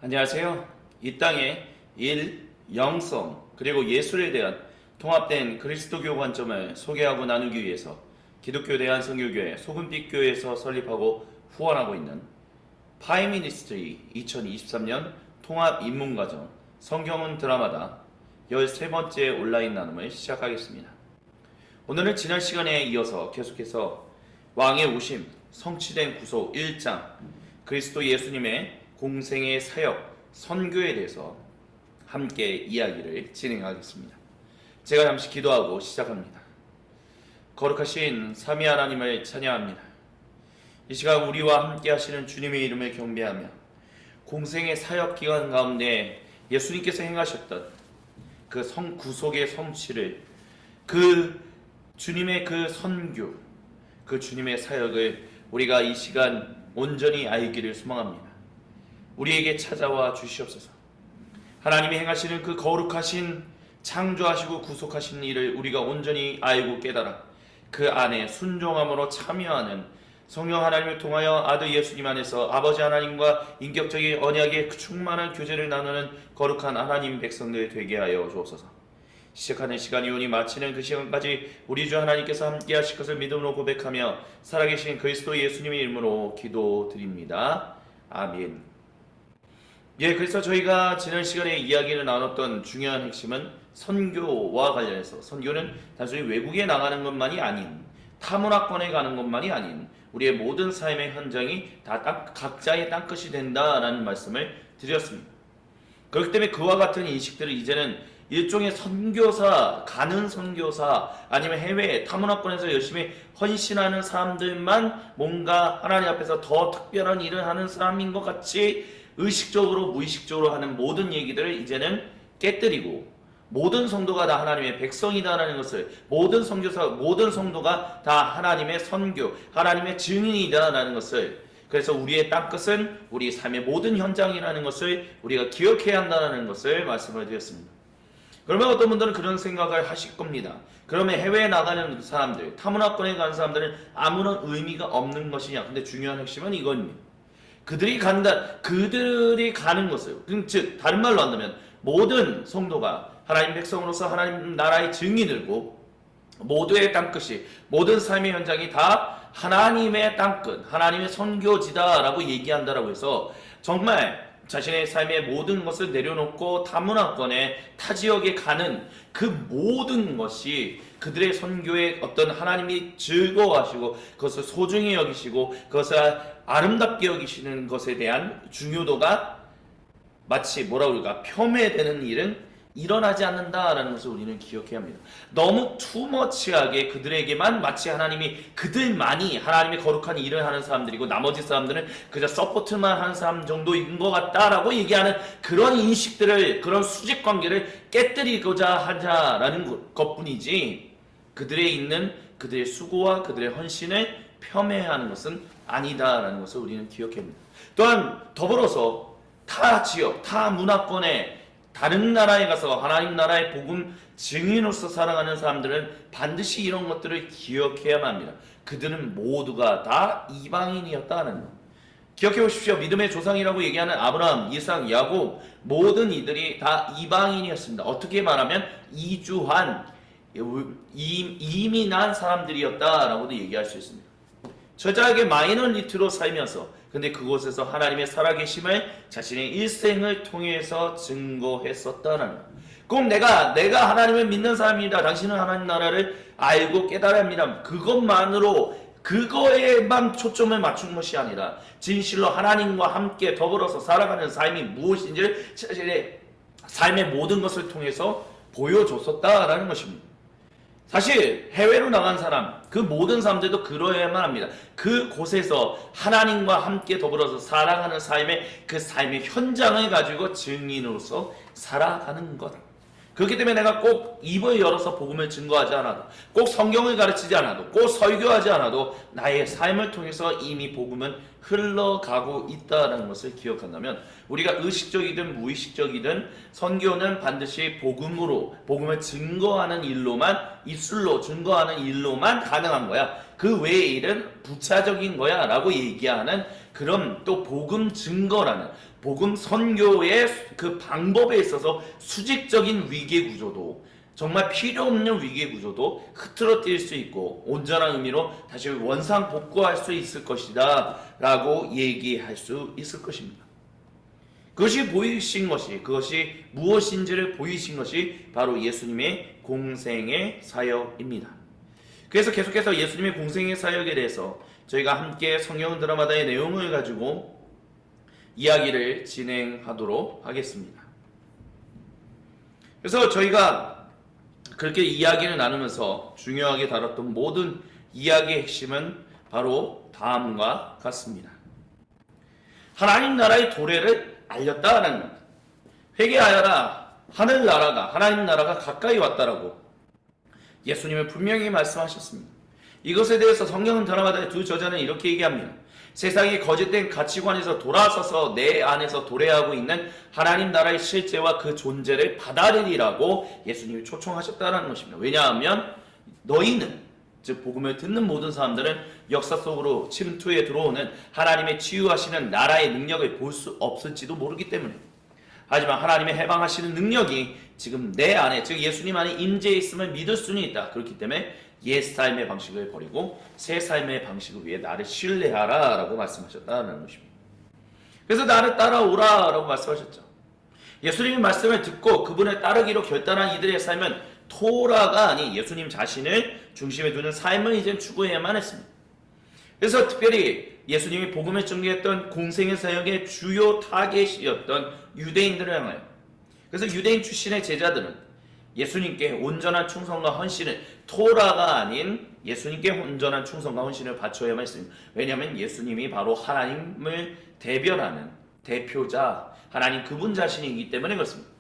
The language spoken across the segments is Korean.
안녕하세요. 이 땅의 일, 영성, 그리고 예술에 대한 통합된 그리스도교 관점을 소개하고 나누기 위해서 기독교 대한선교교회 소금빛교회에서 설립하고 후원하고 있는 파이미니스트리 2023년 통합 입문과정 성경은 드라마다 13번째 온라인 나눔을 시작하겠습니다. 오늘은 지난 시간에 이어서 계속해서 왕의 오심, 성취된 구속 1장, 그리스도 예수님의 공생의 사역, 선교에 대해서 함께 이야기를 진행하겠습니다. 제가 잠시 기도하고 시작합니다. 거룩하신 삼위 하나님을 찬양합니다. 이 시간 우리와 함께 하시는 주님의 이름을 경배하며 공생의 사역 기간 가운데 예수님께서 행하셨던 그 구속의 성취를, 그 주님의 그 선교, 그 주님의 사역을 우리가 이 시간 온전히 알기를 소망합니다. 우리에게 찾아와 주시옵소서. 하나님이 행하시는 그 거룩하신 창조하시고 구속하신 일을 우리가 온전히 알고 깨달아 그 안에 순종함으로 참여하는 성령 하나님을 통하여 아들 예수님 안에서 아버지 하나님과 인격적인 언약의 충만한 교제를 나누는 거룩한 하나님 백성들 되게 하여 주옵소서. 시작하는 시간이 오니 마치는 그 시간까지 우리 주 하나님께서 함께 하실 것을 믿음으로 고백하며 살아계신 그리스도 예수님의 이름으로 기도드립니다. 아멘. 그래서 저희가 지난 시간에 이야기를 나눴던 중요한 핵심은 선교와 관련해서, 선교는 단순히 외국에 나가는 것만이 아닌, 타문화권에 가는 것만이 아닌 우리의 모든 삶의 현장이 다 각자의 땅끝이 된다라는 말씀을 드렸습니다. 그렇기 때문에 그와 같은 인식들을 이제는 일종의 선교사, 가는 선교사, 아니면 해외 타문화권에서 열심히 헌신하는 사람들만 뭔가 하나님 앞에서 더 특별한 일을 하는 사람인 것 같이 의식적으로 무의식적으로 하는 모든 얘기들을 이제는 깨뜨리고, 모든 성도가 다 하나님의 백성이다라는 것을, 모든 선교사, 모든 성도가 다 하나님의 선교, 하나님의 증인이다라는 것을, 그래서 우리의 땅끝은 우리 삶의 모든 현장이라는 것을 우리가 기억해야 한다는 것을 말씀을 드렸습니다. 그러면 어떤 분들은 그런 생각을 하실 겁니다. 그러면 해외에 나가는 사람들, 타문화권에 가는 사람들은 아무런 의미가 없는 것이냐? 근데 중요한 핵심은 이겁니다. 그들이 가는 것을, 즉 다른 말로 한다면 모든 성도가 하나님 백성으로서 하나님 나라의 증인이고, 모두의 땅끝이, 모든 삶의 현장이 다 하나님의 땅끝, 하나님의 선교지다라고 얘기한다라고 해서 정말 자신의 삶의 모든 것을 내려놓고 타문화권에, 타지역에 가는 그 모든 것이 그들의 선교에 어떤 하나님이 즐거워하시고 그것을 소중히 여기시고 그것을 아름답게 여기시는 것에 대한 중요도가 마치 폄훼되는 일은 일어나지 않는다라는 것을 우리는 기억해야 합니다. 너무 투머치하게 그들에게만 마치 하나님이, 그들만이 하나님의 거룩한 일을 하는 사람들이고 나머지 사람들은 그저 서포트만 하는 사람 정도인 것 같다라고 얘기하는 그런 인식들을, 그런 수직관계를 깨뜨리고자 하자라는 것뿐이지, 그들에 있는 그들의 수고와 그들의 헌신을 폄훼하는 것은 아니다라는 것을 우리는 기억해야 합니다. 또한 더불어서 타 지역, 타 문화권에, 다른 나라에 가서 하나님 나라의 복음 증인으로서 살아가는 사람들은 반드시 이런 것들을 기억해야만 합니다. 그들은 모두가 다 이방인이었다는 것. 기억해 보십시오. 믿음의 조상이라고 얘기하는 아브라함, 이삭, 야곱, 모든 이들이 다 이방인이었습니다. 어떻게 말하면 이주한, 이민한 사람들이었다라고도 얘기할 수 있습니다. 저자에게 마이너리티로 살면서, 근데 그곳에서 하나님의 살아계심을 자신의 일생을 통해서 증거했었다는 것. 꼭 내가 하나님을 믿는 사람입니다, 당신은 하나님 나라를 알고 깨달아야 합니다, 그것만으로, 그거에만 초점을 맞춘 것이 아니라 진실로 하나님과 함께 더불어서 살아가는 삶이 무엇인지를 자신의 삶의 모든 것을 통해서 보여줬었다라는 것입니다. 사실 해외로 나간 사람, 그 모든 사람들도 그러야만 합니다. 그곳에서 하나님과 함께 더불어서 살아가는 삶의, 그 삶의 현장을 가지고 증인으로서 살아가는 것. 그렇기 때문에 내가 꼭 입을 열어서 복음을 증거하지 않아도, 꼭 성경을 가르치지 않아도, 꼭 설교하지 않아도 나의 삶을 통해서 이미 복음은 흘러가고 있다는 것을 기억한다면, 우리가 의식적이든 무의식적이든 선교는 반드시 복음을 증거하는 일로만, 입술로 증거하는 일로만 가능한 거야. 그 외의 일은 부차적인 거야 라고 얘기하는 그럼 또 복음 증거라는 복음 선교의 그 방법에 있어서 수직적인 위계 구조도 정말 필요 없는 위계 구조도 흐트러뜨릴 수 있고 온전한 의미로 다시 원상 복구할 수 있을 것이다 라고 얘기할 수 있을 것입니다. 그것이 보이신 것이 그것이 무엇인지를 보이신 것이 바로 예수님의 공생의 사역입니다. 그래서 계속해서 예수님의 공생의 사역에 대해서 저희가 함께 성경 드라마다의 내용을 가지고 이야기를 진행하도록 하겠습니다. 그래서 저희가 그렇게 이야기를 나누면서 중요하게 다뤘던 모든 이야기의 핵심은 바로 다음과 같습니다. 하나님 나라의 도래를 알렸다라는 겁니다. 회개하여라, 하늘나라가 하나님 나라가 가까이 왔다라고 예수님은 분명히 말씀하셨습니다. 이것에 대해서 성경 드라마다의 두 저자는 이렇게 얘기합니다. 세상이 거짓된 가치관에서 돌아서서 내 안에서 도래하고 있는 하나님 나라의 실제와 그 존재를 받아들이라고 예수님이 초청하셨다는 것입니다. 왜냐하면 너희는, 즉 복음을 듣는 모든 사람들은 역사 속으로 침투해 들어오는 하나님의 치유하시는 나라의 능력을 볼 수 없을지도 모르기 때문에, 하지만 하나님의 해방하시는 능력이 지금 내 안에, 즉 예수님 안에 임재해 있음을 믿을 수는 있다. 그렇기 때문에 옛 삶의 방식을 버리고 새 삶의 방식을 위해 나를 신뢰하라 라고 말씀하셨다는 것입니다. 그래서 나를 따라오라 라고 말씀하셨죠. 예수님의 말씀을 듣고 그분을 따르기로 결단한 이들의 삶은 토라가 아닌 예수님 자신을 중심에 두는 삶을 이제 추구해야만 했습니다. 그래서 특별히 예수님이 복음을 전개했던 공생의 사역의 주요 타겟이었던 유대인들을 향하여, 그래서 유대인 출신의 제자들은 예수님께 온전한 충성과 헌신을, 토라가 아닌 예수님께 온전한 충성과 헌신을 바쳐야만 했습니다. 왜냐하면 예수님이 바로 하나님을 대변하는 대표자, 하나님 그분 자신이기 때문에 그렇습니다.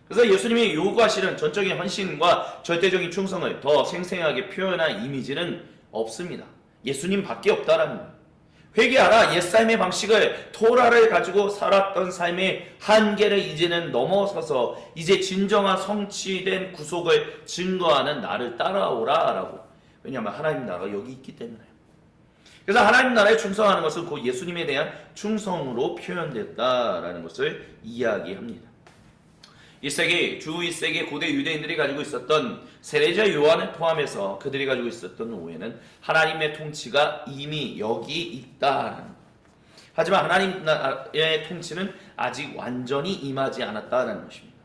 그래서 예수님이 요구하시는 전적인 헌신과 절대적인 충성을 더 생생하게 표현한 이미지는 없습니다. 예수님밖에 없다라는 거예요. 회개하라, 옛삶의 방식을, 토라를 가지고 살았던 삶의 한계를 이제는 넘어서서 이제 진정한 성취된 구속을 증거하는 나를 따라오라 라고. 왜냐하면 하나님 나라가 여기 있기 때문에요. 그래서 하나님 나라에 충성하는 것은 곧 예수님에 대한 충성으로 표현됐다라는 것을 이야기합니다. 1세기, 주 1세기 고대 유대인들이 가지고 있었던 세례자 요한을 포함해서 그들이 가지고 있었던 오해는 하나님의 통치가 이미 여기 있다라는 것. 하지만 하나님 나라의 통치는 아직 완전히 임하지 않았다는 것입니다.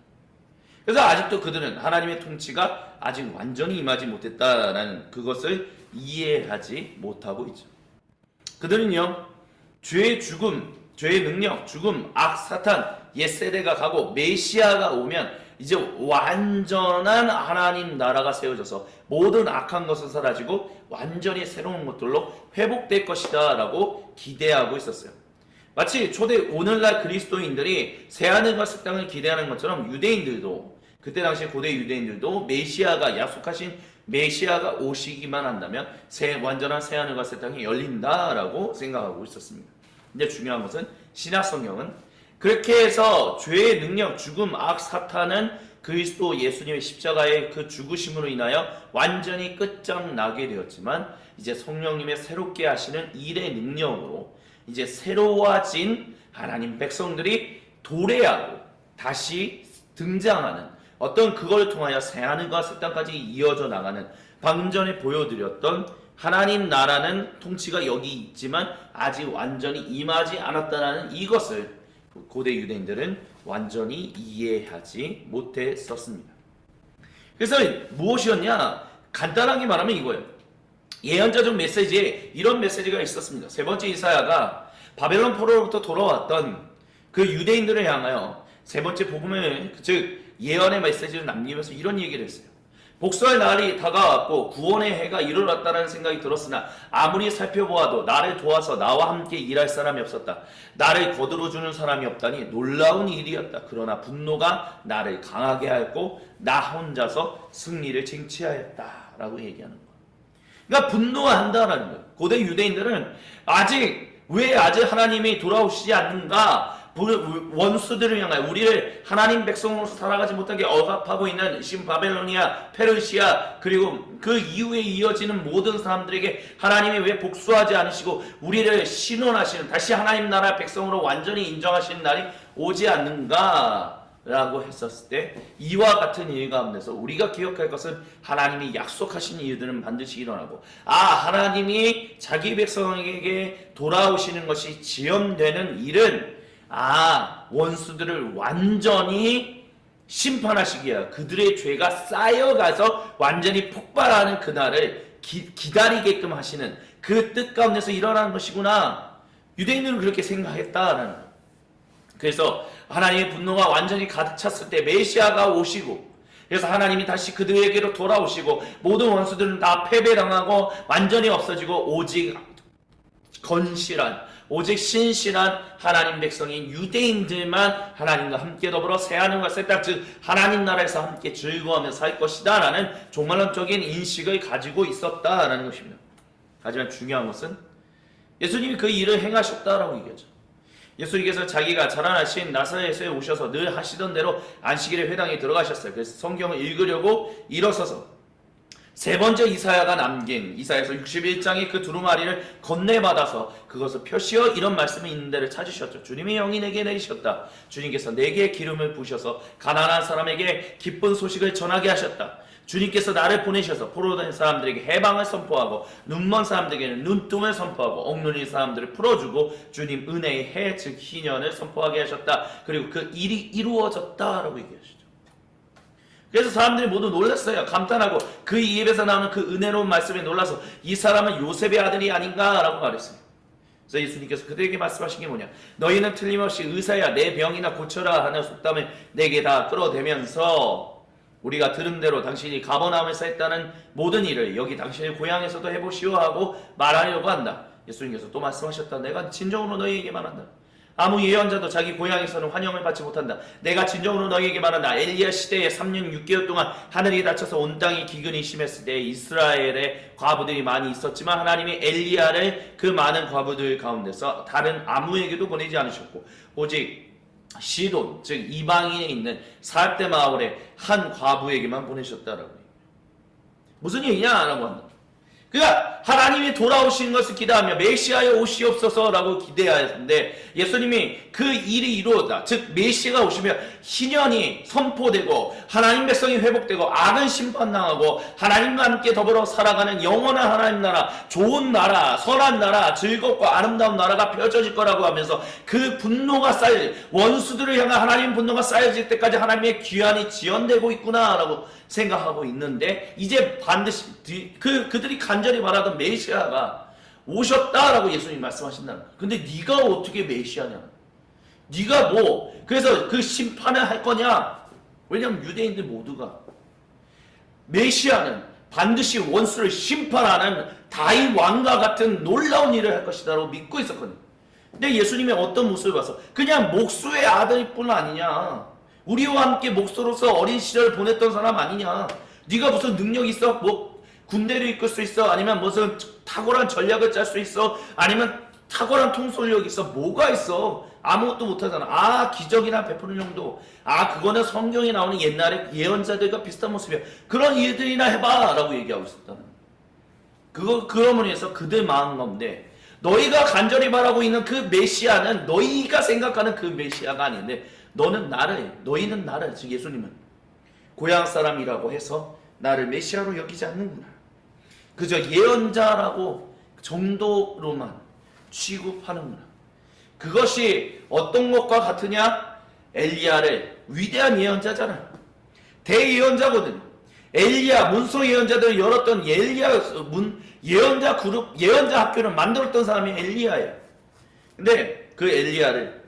그래서 아직도 그들은 하나님의 통치가 아직 완전히 임하지 못했다라는 그것을 이해하지 못하고 있죠. 그들은요, 죄의 죽음, 죄의 능력, 죽음, 악, 사탄, 옛세대가 가고 메시아가 오면 이제 완전한 하나님 나라가 세워져서 모든 악한 것은 사라지고 완전히 새로운 것들로 회복될 것이다 라고 기대하고 있었어요. 마치 초대 오늘날 그리스도인들이 새하늘과 새 땅을 기대하는 것처럼 유대인들도, 그때 당시 고대 유대인들도 메시아가, 약속하신 메시아가 오시기만 한다면 완전한 새하늘과 새 땅이 열린다라고 생각하고 있었습니다. 근데 중요한 것은 신약 성경은 그렇게 해서 죄의 능력, 죽음, 악, 사탄은 그리스도 예수님의 십자가의 그 죽으심으로 인하여 완전히 끝장나게 되었지만, 이제 성령님의 새롭게 하시는 일의 능력으로 이제 새로워진 하나님 백성들이 도래하고 다시 등장하는 어떤 그걸 통하여 새하늘과 새 땅까지 이어져 나가는, 방금 전에 보여드렸던 하나님 나라는 통치가 여기 있지만 아직 완전히 임하지 않았다는 이것을 고대 유대인들은 완전히 이해하지 못했었습니다. 그래서 무엇이었냐? 간단하게 말하면 이거예요. 예언자적 메시지에 이런 메시지가 있었습니다. 세 번째 이사야가 바벨론 포로로부터 돌아왔던 그 유대인들을 향하여 세 번째 복음을, 즉 예언의 메시지를 남기면서 이런 얘기를 했어요. 복수할 날이 다가왔고 구원의 해가 이르렀다는 생각이 들었으나 아무리 살펴보아도 나를 도와서 나와 함께 일할 사람이 없었다. 나를 거두어주는 사람이 없다니 놀라운 일이었다. 그러나 분노가 나를 강하게 하였고 나 혼자서 승리를 쟁취하였다 라고 얘기하는 거예요. 그러니까 분노한다라는 거예요. 고대 유대인들은 왜 아직 하나님이 돌아오시지 않는가, 원수들을 향하여 우리를 하나님 백성으로서 살아가지 못하게 억압하고 있는 지금 바벨로니아, 페르시아 그리고 그 이후에 이어지는 모든 사람들에게 하나님이 왜 복수하지 않으시고 우리를 신원하시는, 다시 하나님 나라 백성으로 완전히 인정하시는 날이 오지 않는가 라고 했었을 때, 이와 같은 일 가운데서 우리가 기억할 것은 하나님이 약속하신 일들은 반드시 일어나고, 하나님이 자기 백성에게 돌아오시는 것이 지연되는 일은 원수들을 완전히 심판하시기야, 그들의 죄가 쌓여가서 완전히 폭발하는 그날을 기다리게끔 하시는 그 뜻 가운데서 일어나는 것이구나. 유대인들은 그렇게 생각했다라는 거예요. 그래서 하나님의 분노가 완전히 가득 찼을 때 메시아가 오시고, 그래서 하나님이 다시 그들에게로 돌아오시고 모든 원수들은 다 패배당하고 완전히 없어지고 오직 건실한, 오직 신실한 하나님 백성인 유대인들만 하나님과 함께 더불어 새하늘과 새 땅, 즉 하나님 나라에서 함께 즐거워하며 살 것이다 라는 종말론적인 인식을 가지고 있었다라는 것입니다. 하지만 중요한 것은 예수님이 그 일을 행하셨다라고 얘기하죠. 예수님께서 자기가 자라나신 나사렛에 오셔서 늘 하시던 대로 안식일의 회당에 들어가셨어요. 그래서 성경을 읽으려고 일어서서 세 번째 이사야가 남긴 이사야서 61장의 그 두루마리를 건네받아서 그것을 표시어 이런 말씀이 있는 데를 찾으셨죠. 주님이 영이 내게 내리셨다. 주님께서 내게 기름을 부으셔서 가난한 사람에게 기쁜 소식을 전하게 하셨다. 주님께서 나를 보내셔서 포로된 사람들에게 해방을 선포하고 눈먼 사람들에게는 눈뜸을 선포하고 옥눌린 사람들을 풀어주고 주님 은혜의 해, 즉 희년을 선포하게 하셨다. 그리고 그 일이 이루어졌다라고 얘기하시죠. 그래서 사람들이 모두 놀랐어요. 감탄하고 그 입에서 나오는 그 은혜로운 말씀에 놀라서 이 사람은 요셉의 아들이 아닌가라고 말했어요. 그래서 예수님께서 그들에게 말씀하신 게 뭐냐, 너희는 틀림없이 의사야 내 병이나 고쳐라 하는 속담을 내게 다 끌어대면서 우리가 들은 대로 당신이 가버나움에서 했다는 모든 일을 여기 당신의 고향에서도 해보시오 하고 말하려고 한다. 예수님께서 또 말씀하셨다. 내가 진정으로 너희에게 말한다. 아무 예언자도 자기 고향에서는 환영을 받지 못한다. 내가 진정으로 너희에게 말한다. 엘리야 시대에 3년 6개월 동안 하늘이 닫혀서 온 땅이 기근이 심했을 때 이스라엘에 과부들이 많이 있었지만 하나님이 엘리야를 그 많은 과부들 가운데서 다른 아무에게도 보내지 않으셨고 오직 시돈, 즉 이방인에 있는 사렙대 마을의 한 과부에게만 보내셨다라고. 무슨 얘기냐라고 한다. 그러니까 하나님이 돌아오신 것을 기대하며 메시아의 오시옵소서라고 기대하였는데 예수님이 그 일이 이루어졌다. 즉 메시아가 오시면 희년이 선포되고 하나님 백성이 회복되고 악은 심판당하고 하나님과 함께 더불어 살아가는 영원한 하나님 나라, 좋은 나라, 선한 나라, 즐겁고 아름다운 나라가 펼쳐질 거라고 하면서 그 분노가 원수들을 향한 하나님 분노가 쌓여질 때까지 하나님의 귀환이 지연되고 있구나라고 생각하고 있는데, 이제 반드시 그들이 간절히 말하던 메시아가 오셨다라고 예수님이 말씀하신다는 거야. 근데 네가 어떻게 메시아냐? 네가 그래서 그 심판을 할 거냐? 왜냐하면 유대인들 모두가 메시아는 반드시 원수를 심판하는 다윗 왕과 같은 놀라운 일을 할 것이다라고 믿고 있었거든요. 근데 예수님이 어떤 모습을 봐서 그냥 목수의 아들일 뿐 아니냐, 우리와 함께 목수로서 어린 시절을 보냈던 사람 아니냐, 네가 무슨 능력이 있어? 군대를 이끌 수 있어? 아니면 무슨 탁월한 전략을 짤 수 있어? 아니면 탁월한 통솔력이 있어? 뭐가 있어? 아무것도 못하잖아. 기적이나 베푸는 정도. 그거는 성경에 나오는 옛날의 예언자들과 비슷한 모습이야. 그런 일들이나 해봐 라고 얘기하고 있었다는 거야. 그러므로 해서 그들 마음 가운데 너희가 간절히 바라고 있는 그 메시아는 너희가 생각하는 그 메시아가 아닌데 너희는 나를, 즉 예수님은 고향 사람이라고 해서 나를 메시아로 여기지 않는구나. 그저 예언자라고 정도로만 취급하는구나. 그것이 어떤 것과 같으냐? 엘리야를, 위대한 예언자잖아. 대예언자거든. 엘리야, 문서 예언자들을 열었던 예언자 그룹, 예언자 학교를 만들었던 사람이 엘리야야. 근데 그 엘리야를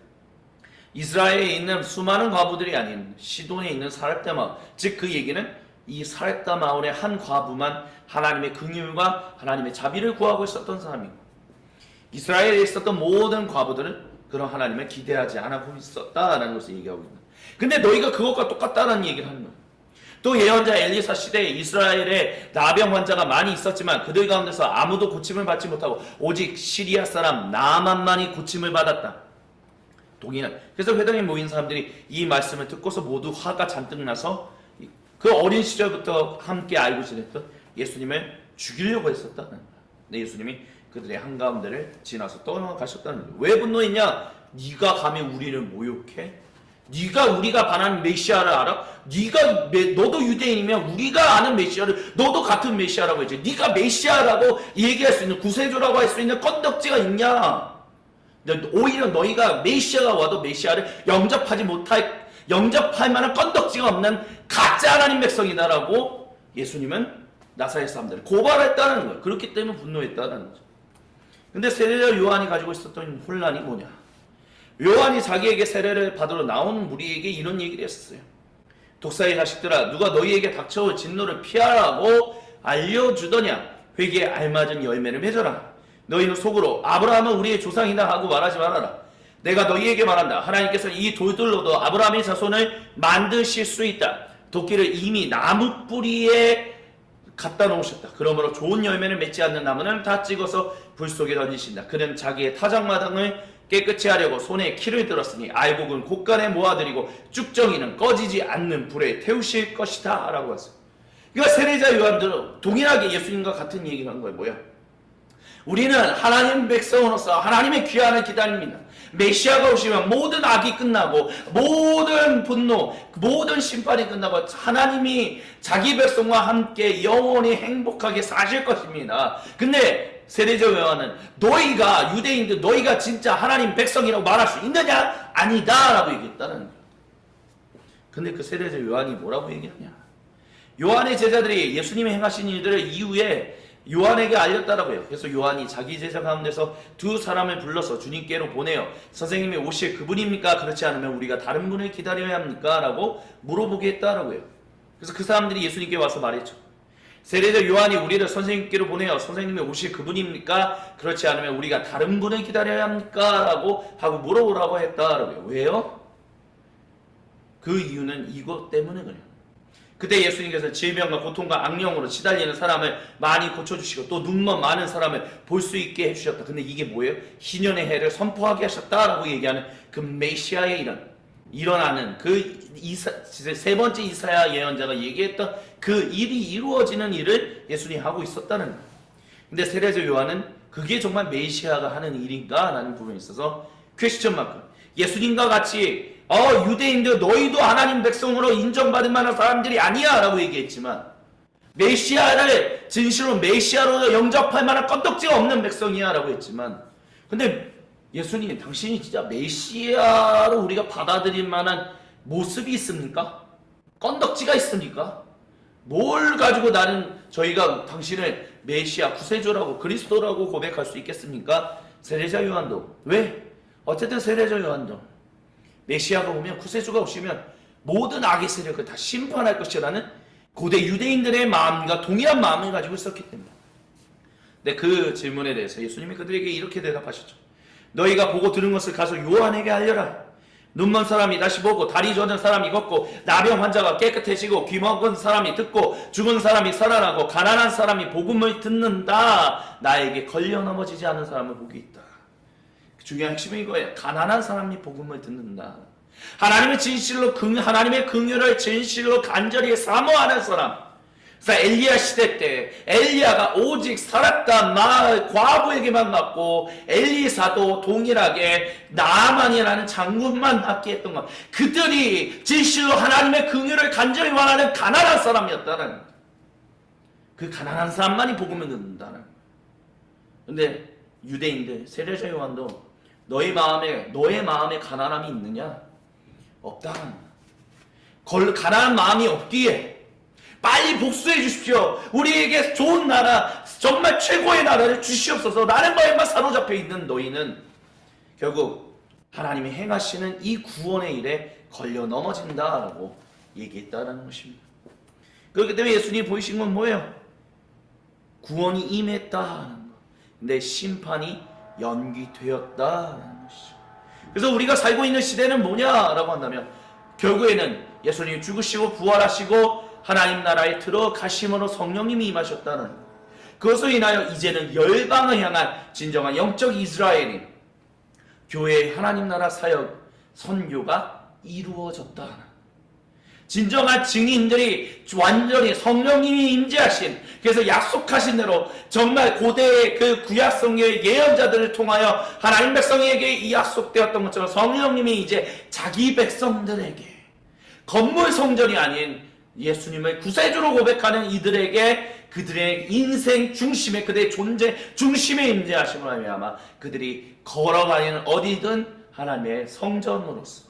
이스라엘에 있는 수많은 과부들이 아닌 시돈에 있는 사렙다 마을, 즉 그 얘기는 이 사렙다 마을의 한 과부만 하나님의 긍휼과 하나님의 자비를 구하고 있었던 사람이고, 이스라엘에 있었던 모든 과부들은 그런 하나님을 기대하지 않고 있었다라는 것을 얘기하고 있는. 근데 너희가 그것과 똑같다는 얘기를 하는 거야. 또 예언자 엘리사 시대에 이스라엘에 나병 환자가 많이 있었지만 그들 가운데서 아무도 고침을 받지 못하고 오직 시리아 사람 나만만이 고침을 받았다. 동의는. 그래서 회당에 모인 사람들이 이 말씀을 듣고서 모두 화가 잔뜩 나서 그 어린 시절부터 함께 알고 지냈던 예수님을 죽이려고 했었다는 거야. 근데 예수님이 그들의 한가운데를 지나서 떠나가셨다는 거야. 왜 분노했냐? 네가 감히 우리를 모욕해? 네가 우리가 바라는 메시아를 알아? 너도 유대인이면 우리가 아는 메시아를 너도 같은 메시아라고 했지. 네가 메시아라고 얘기할 수 있는, 구세주라고 할 수 있는 건덕지가 있냐? 오히려 너희가 메시아가 와도 메시아를 영접할 만한 건덕지가 없는 가짜 하나님 백성이다라고 예수님은 나사렛 사람들을 고발했다는 거예요. 그렇기 때문에 분노했다는 거죠. 근데 세례자 요한이 가지고 있었던 혼란이 뭐냐? 요한이 자기에게 세례를 받으러 나오는 무리에게 이런 얘기를 했었어요. 독사의 자식들아, 누가 너희에게 닥쳐올 진노를 피하라고 알려주더냐? 회개에 알맞은 열매를 맺어라. 너희는 속으로 아브라함은 우리의 조상이다 하고 말하지 말아라. 내가 너희에게 말한다. 하나님께서는 이 돌들로도 아브라함의 자손을 만드실 수 있다. 도끼를 이미 나무 뿌리에 갖다 놓으셨다. 그러므로 좋은 열매를 맺지 않는 나무는 다 찍어서 불 속에 던지신다. 그는 자기의 타작마당을 깨끗이 하려고 손에 키를 들었으니 알곡은 곳간에 모아들이고 쭉정이는 꺼지지 않는 불에 태우실 것이다 라고 하세요. 그러니까 세례자 요한들은 동일하게 예수님과 같은 얘기를 한 거예요. 뭐야? 우리는 하나님 백성으로서 하나님의 귀환을 기다립니다. 메시아가 오시면 모든 악이 끝나고 모든 분노, 모든 심판이 끝나고 하나님이 자기 백성과 함께 영원히 행복하게 사실 것입니다. 근데 세례자 요한은 너희가 유대인들 너희가 진짜 하나님 백성이라고 말할 수 있느냐? 아니다 라고 얘기했다는 거예요. 근데 그 세례자 요한이 뭐라고 얘기하냐? 요한의 제자들이 예수님이 행하신 일들을 이후에 요한에게 알렸다라고 해요. 그래서 요한이 자기 제자 가운데서 두 사람을 불러서 주님께로 보내요. 선생님이 오실 그분입니까? 그렇지 않으면 우리가 다른 분을 기다려야 합니까? 라고 물어보게 했다라고 해요. 그래서 그 사람들이 예수님께 와서 말했죠. 세례자 요한이 우리를 선생님께로 보내요. 선생님이 오실 그분입니까? 그렇지 않으면 우리가 다른 분을 기다려야 합니까? 라고 하고 물어보라고 했다라고 해요. 왜요? 그 이유는 이것 때문에 그래요. 그때 예수님께서 질병과 고통과 악령으로 시달리는 사람을 많이 고쳐주시고 또 눈먼 많은 사람을 볼 수 있게 해주셨다. 근데 이게 뭐예요? 희년의 해를 선포하게 하셨다라고 얘기하는 그 메시아의 일어나는 그 세 번째 이사야 예언자가 얘기했던 그 일이 이루어지는 일을 예수님이 하고 있었다는 거예요. 근데 세례자 요한은 그게 정말 메시아가 하는 일인가? 라는 부분이 있어서 퀘스천 마크. 예수님과 같이 유대인들 너희도 하나님 백성으로 인정받을 만한 사람들이 아니야 라고 얘기했지만 메시아를 진실로 메시아로 영접할 만한 건덕지가 없는 백성이야 라고 했지만 근데 예수님 당신이 진짜 메시아로 우리가 받아들일 만한 모습이 있습니까? 건덕지가 있습니까? 뭘 가지고 저희가 당신을 메시아 구세주라고 그리스도라고 고백할 수 있겠습니까? 세례자 요한도 왜? 어쨌든 세례자 요한도 메시아가 오면 구세주가 오시면 모든 악의 세력을 다 심판할 것이라는 고대 유대인들의 마음과 동일한 마음을 가지고 있었기 때문에. 근데 그 질문에 대해서 예수님이 그들에게 이렇게 대답하셨죠. 너희가 보고 들은 것을 가서 요한에게 알려라. 눈먼 사람이 다시 보고 다리 저는 사람이 걷고 나병 환자가 깨끗해지고 귀 먹은 사람이 듣고 죽은 사람이 살아나고 가난한 사람이 복음을 듣는다. 나에게 걸려 넘어지지 않은 사람을 복이 있다. 중요한 핵심은 이거예요. 가난한 사람이 복음을 듣는다. 하나님의 진실로 하나님의 긍휼을 진실로 간절히 사모하는 사람. 그래서 엘리야 시대 때 엘리야가 오직 살았던 마을 과부에게만 맡고 엘리사도 동일하게 나아만이라는 장군만 맡게 했던 것. 그들이 진실로 하나님의 긍휼을 간절히 원하는 가난한 사람이었다는 그 가난한 사람만이 복음을 듣는다는. 근데 유대인들 세례자 요한도 너의 마음에 가난함이 있느냐? 없다. 가난한 마음이 없기에 빨리 복수해 주십시오. 우리에게 좋은 나라, 정말 최고의 나라를 주시옵소서. 라는 마음만 사로잡혀 있는 너희는 결국 하나님이 행하시는 이 구원의 일에 걸려 넘어진다라고 얘기했다는 것입니다. 그렇기 때문에 예수님이 보이신 건 뭐예요? 구원이 임했다는 것. 근데 심판이 연기되었다는 것이죠. 그래서 우리가 살고 있는 시대는 뭐냐라고 한다면 결국에는 예수님이 죽으시고 부활하시고 하나님 나라에 들어가심으로 성령님이 임하셨다는 것. 그것으로 인하여 이제는 열방을 향한 진정한 영적 이스라엘인 교회의 하나님 나라 사역, 선교가 이루어졌다. 진정한 증인들이 완전히 성령님이 임재하신, 그래서 약속하신 대로 정말 고대의 그 구약성경의 예언자들을 통하여 하나님 백성에게 이 약속되었던 것처럼 성령님이 이제 자기 백성들에게 건물 성전이 아닌 예수님을 구세주로 고백하는 이들에게 그들의 인생 중심에, 그들의 존재 중심에 임재하심으로 말미암아 그들이 걸어가는 어디든 하나님의 성전으로서,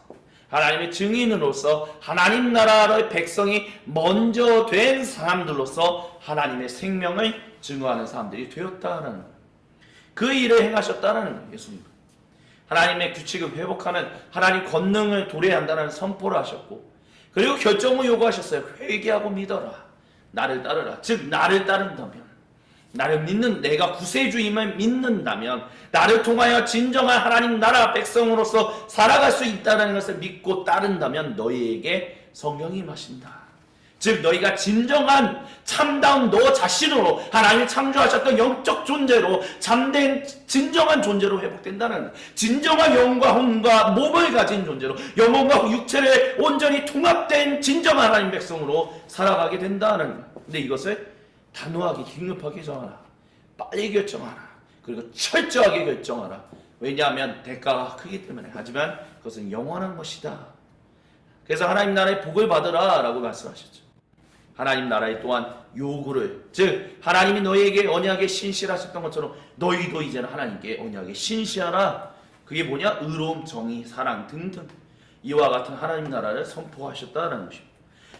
하나님의 증인으로서, 하나님 나라의 백성이 먼저 된 사람들로서 하나님의 생명을 증거하는 사람들이 되었다는 거예요. 그 일을 행하셨다는 거예요. 예수님 하나님의 규칙을 회복하는, 하나님 권능을 도래한다는 선포를 하셨고, 그리고 결정을 요구하셨어요. 회개하고 믿어라, 나를 따르라. 즉 나를 따른다면, 나를 믿는, 내가 구세주임을 믿는다면, 나를 통하여 진정한 하나님 나라 백성으로서 살아갈 수 있다는 것을 믿고 따른다면 너희에게 성령이 임하신다. 즉 너희가 진정한 참다운 너 자신으로 하나님이 창조하셨던 영적 존재로 참된 진정한 존재로 회복된다는, 진정한 영과 혼과 몸을 가진 존재로 영혼과 육체를 온전히 통합된 진정한 하나님 백성으로 살아가게 된다는. 근데 이것을 단호하게 긴급하게 정하라, 빨리 결정하라, 그리고 철저하게 결정하라. 왜냐하면 대가가 크기 때문에. 하지만 그것은 영원한 것이다. 그래서 하나님 나라의 복을 받으라 라고 말씀하셨죠. 하나님 나라의 또한 요구를, 즉 하나님이 너희에게 언약에 신실하셨던 것처럼 너희도 이제는 하나님께 언약에 신실하라. 그게 뭐냐? 의로움, 정의, 사랑 등등 이와 같은 하나님 나라를 선포하셨다는 것입니다.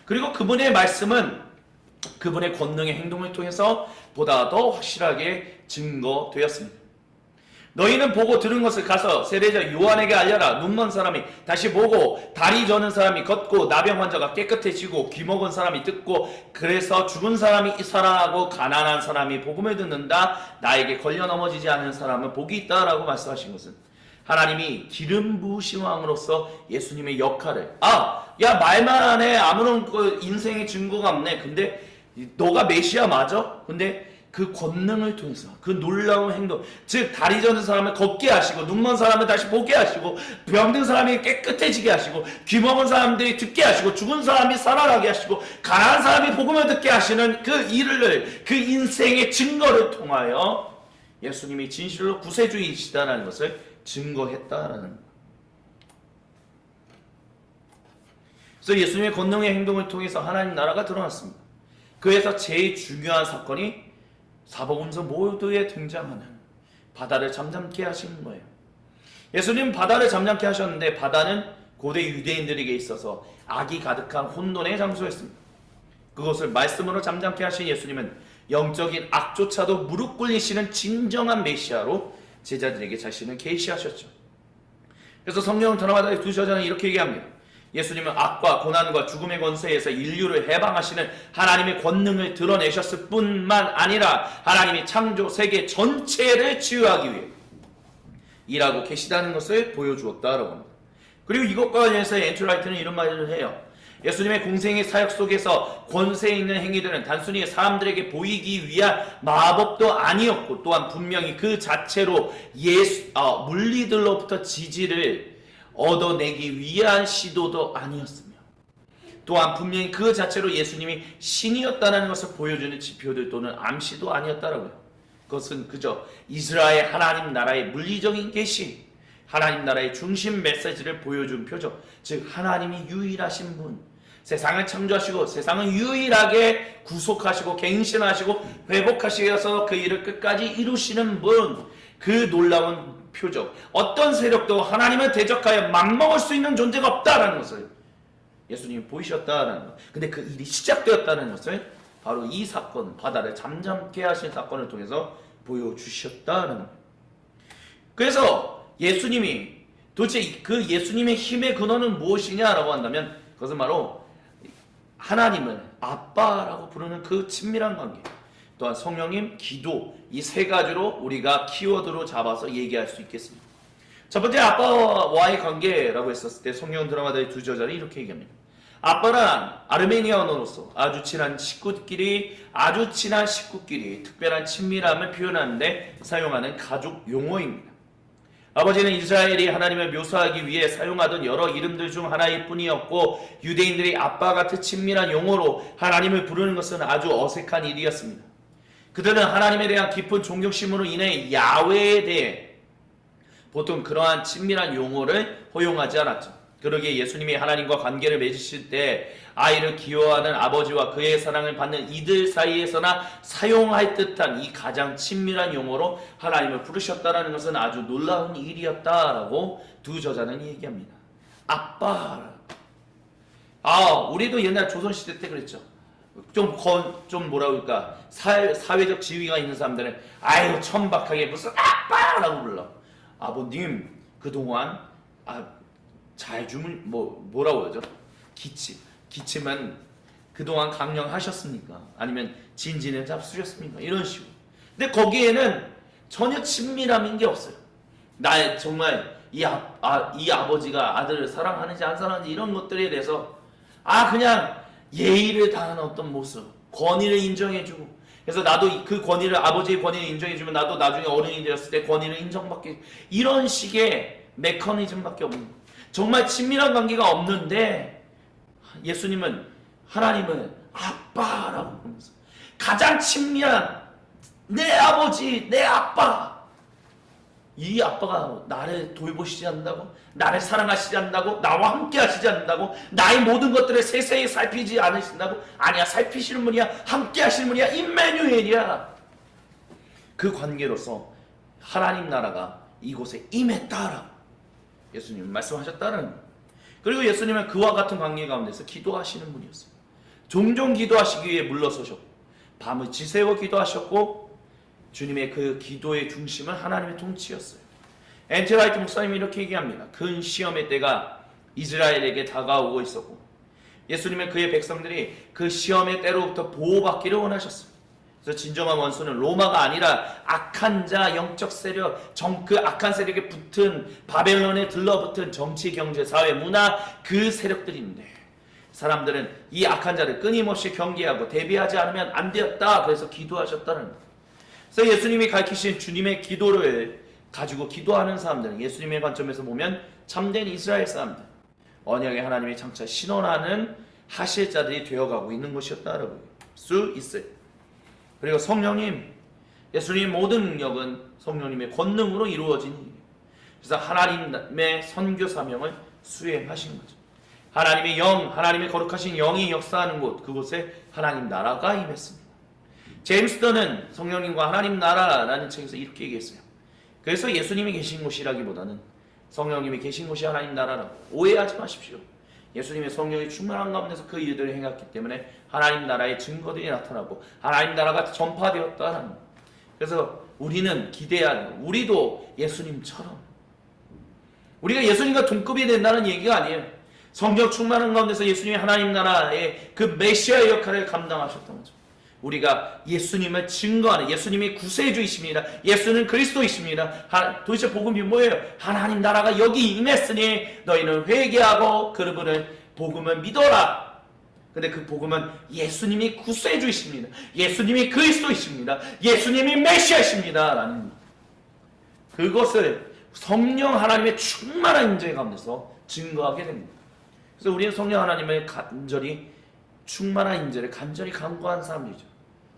그리고 그분의 말씀은 그분의 권능의 행동을 통해서 보다 더 확실하게 증거되었습니다. 너희는 보고 들은 것을 가서 세례자 요한에게 알려라. 눈먼 사람이 다시 보고, 다리 저는 사람이 걷고, 나병 환자가 깨끗해지고, 귀 먹은 사람이 듣고, 그래서 죽은 사람이 살아나고, 가난한 사람이 복음을 듣는다. 나에게 걸려 넘어지지 않은 사람은 복이 있다라고 말씀하신 것은 하나님이 기름 부으신 왕으로서 예수님의 역할을, 야 말만 안 해, 아무런 그 인생의 증거가 없네, 근데 너가 메시아 맞아? 근데 그 권능을 통해서, 그 놀라운 행동, 즉 다리 저는 사람을 걷게 하시고, 눈먼 사람을 다시 보게 하시고, 병든 사람이 깨끗해지게 하시고, 귀 먹은 사람들이 듣게 하시고, 죽은 사람이 살아나게 하시고, 가난한 사람이 복음을 듣게 하시는 그 일을, 그 인생의 증거를 통하여 예수님이 진실로 구세주이시다라는 것을 증거했다라는 것. 그래서 예수님의 권능의 행동을 통해서 하나님 나라가 드러났습니다. 그래서 제일 중요한 사건이 사복음서 모두에 등장하는 바다를 잠잠케 하신 거예요. 예수님 바다를 잠잠케 하셨는데, 바다는 고대 유대인들에게 있어서 악이 가득한 혼돈의 장소였습니다. 그것을 말씀으로 잠잠케 하신 예수님은 영적인 악조차도 무릎 꿇리시는 진정한 메시아로 제자들에게 자신을 계시하셨죠. 그래서 성경은 드라마다의 2저자는 이렇게 얘기합니다. 예수님은 악과 고난과 죽음의 권세에서 인류를 해방하시는 하나님의 권능을 드러내셨을 뿐만 아니라 하나님이 창조 세계 전체를 치유하기 위해 일하고 계시다는 것을 보여주었다라고 합니다. 그리고 이것과 관련해서 앤드류 라이트는 이런 말을 해요. 예수님의 공생의 사역 속에서 권세 있는 행위들은 단순히 사람들에게 보이기 위한 마법도 아니었고, 또한 분명히 그 자체로 물리들로부터 지지를 얻어내기 위한 시도도 아니었으며, 또한 분명히 그 자체로 예수님이 신이었다는 것을 보여주는 지표들 또는 암시도 아니었다라고요. 그것은 그저 이스라엘 하나님 나라의 물리적인 계시, 하나님 나라의 중심 메시지를 보여준 표적, 즉 하나님이 유일하신 분, 세상을 창조하시고 세상을 유일하게 구속하시고 갱신하시고 회복하시어서 그 일을 끝까지 이루시는 분, 그 놀라운 표적, 어떤 세력도 하나님을 대적하여 맞먹을 수 있는 존재가 없다라는 것을 예수님이 보이셨다는 것. 근데 그 일이 시작되었다는 것을 바로 이 사건, 바다를 잠잠케 하신 사건을 통해서 보여주셨다는 것. 그래서 예수님이 도대체 그 예수님의 힘의 근원은 무엇이냐라고 한다면, 그것은 바로 하나님을 아빠라고 부르는 그 친밀한 관계, 또한 성령님, 기도, 이 세 가지로 우리가 키워드로 잡아서 얘기할 수 있겠습니다. 첫 번째, 아빠와의 관계라고 했었을 때 성경 드라마들의 2저자는 이렇게 얘기합니다. 아빠란 아르메니아 언어로서 아주 친한 식구끼리 특별한 친밀함을 표현하는데 사용하는 가족 용어입니다. 아버지는 이스라엘이 하나님을 묘사하기 위해 사용하던 여러 이름들 중 하나일 뿐이었고 유대인들이 아빠 같은 친밀한 용어로 하나님을 부르는 것은 아주 어색한 일이었습니다. 그들은 하나님에 대한 깊은 존경심으로 인해 야훼에 대해 보통 그러한 친밀한 용어를 허용하지 않았죠. 그러기에 예수님이 하나님과 관계를 맺으실 때 아이를 귀여워하는 아버지와 그의 사랑을 받는 이들 사이에서나 사용할 듯한 이 가장 친밀한 용어로 하나님을 부르셨다는 것은 아주 놀라운 일이었다라고 두 저자는 얘기합니다. 아빠. 우리도 옛날 조선시대 때 그랬죠. 좀 뭐라 그럴까, 사회적 지위가 있는 사람들은 아유 천박하게 무슨 아빠라고 불러. 아버님 그동안 잘 뭐라고 그러죠? 기침은 그동안 강령하셨습니까? 아니면 진지는 잡수셨습니까? 이런 식으로. 근데 거기에는 전혀 친밀함인 게 없어요. 정말 이 아버지가 아들을 사랑하는지 안 사랑하는지 이런 것들에 대해서 그냥 예의를 다하는 어떤 모습, 권위를 인정해주고, 그래서 나도 그 권위를, 아버지의 권위를 인정해주면 나도 나중에 어른이 되었을 때 권위를 인정받게, 이런 식의 메커니즘밖에 없는 거예요. 정말 친밀한 관계가 없는데 예수님은 하나님을 아빠라고 부르면서 가장 친밀한 내 아버지, 내 아빠, 이 아빠가 나를 돌보시지 않는다고, 나를 사랑하시지 않는다고, 나와 함께 하시지 않는다고, 나의 모든 것들을 세세히 살피지 않으신다고. 아니야, 살피시는 분이야, 함께 하시는 분이야, 임마누엘이야. 그 관계로서 하나님 나라가 이곳에 임했다라고 예수님은 말씀하셨다는 거예요. 그리고 예수님은 그와 같은 관계 가운데서 기도하시는 분이었어요. 종종 기도하시기 위해 물러서셨고 밤을 지새워 기도하셨고 주님의 그 기도의 중심은 하나님의 통치였어요. 앤티 라이트 목사님이 이렇게 얘기합니다. 큰 시험의 때가 이스라엘에게 다가오고 있었고 예수님은 그의 백성들이 그 시험의 때로부터 보호받기를 원하셨습니다. 그래서 진정한 원수는 로마가 아니라 악한 자, 영적 세력, 그 악한 세력에 붙은 바벨론에 들러붙은 정치, 경제, 사회, 문화 그 세력들인데 사람들은 이 악한 자를 끊임없이 경계하고 대비하지 않으면 안 되었다. 그래서 기도하셨다는 거예요. 그래서 예수님이 가르치신 주님의 기도를 가지고 기도하는 사람들은 예수님의 관점에서 보면 참된 이스라엘 사람들, 언약의 하나님의 장차 신원하는 하실 자들이 되어가고 있는 것이었다라고 볼 수 있어요. 그리고 성령님, 예수님의 모든 능력은 성령님의 권능으로 이루어진 일이에요. 그래서 하나님의 선교 사명을 수행하신 거죠. 하나님의 영, 하나님의 거룩하신 영이 역사하는 곳, 그곳에 하나님 나라가 임했습니다. 제임스 던은 성령님과 하나님 나라라는 책에서 이렇게 얘기했어요. 그래서 예수님이 계신 곳이라기보다는 성령님이 계신 곳이 하나님 나라라고 오해하지 마십시오. 예수님의 성령이 충만한 가운데서 그 일들을 행했기 때문에 하나님 나라의 증거들이 나타나고 하나님 나라가 전파되었다는 거예요. 그래서 우리는 기대하는, 우리도 예수님처럼, 우리가 예수님과 동급이 된다는 얘기가 아니에요. 성령 충만한 가운데서 예수님이 하나님 나라의 그 메시아의 역할을 감당하셨던 거죠. 우리가 예수님을 증거하는, 예수님이 구세주이십니다. 예수는 그리스도이십니다. 도대체 복음이 뭐예요? 하나님 나라가 여기 임했으니 너희는 회개하고 그분을 복음을 믿어라. 근데 그 복음은 예수님이 구세주이십니다. 예수님이 그리스도이십니다. 예수님이 메시아이십니다. 라는 그것을 성령 하나님의 충만한 임재 가운데서 증거하게 됩니다. 그래서 우리는 성령 하나님의 간절히 충만한 임재를 간절히 간구한 사람들이죠.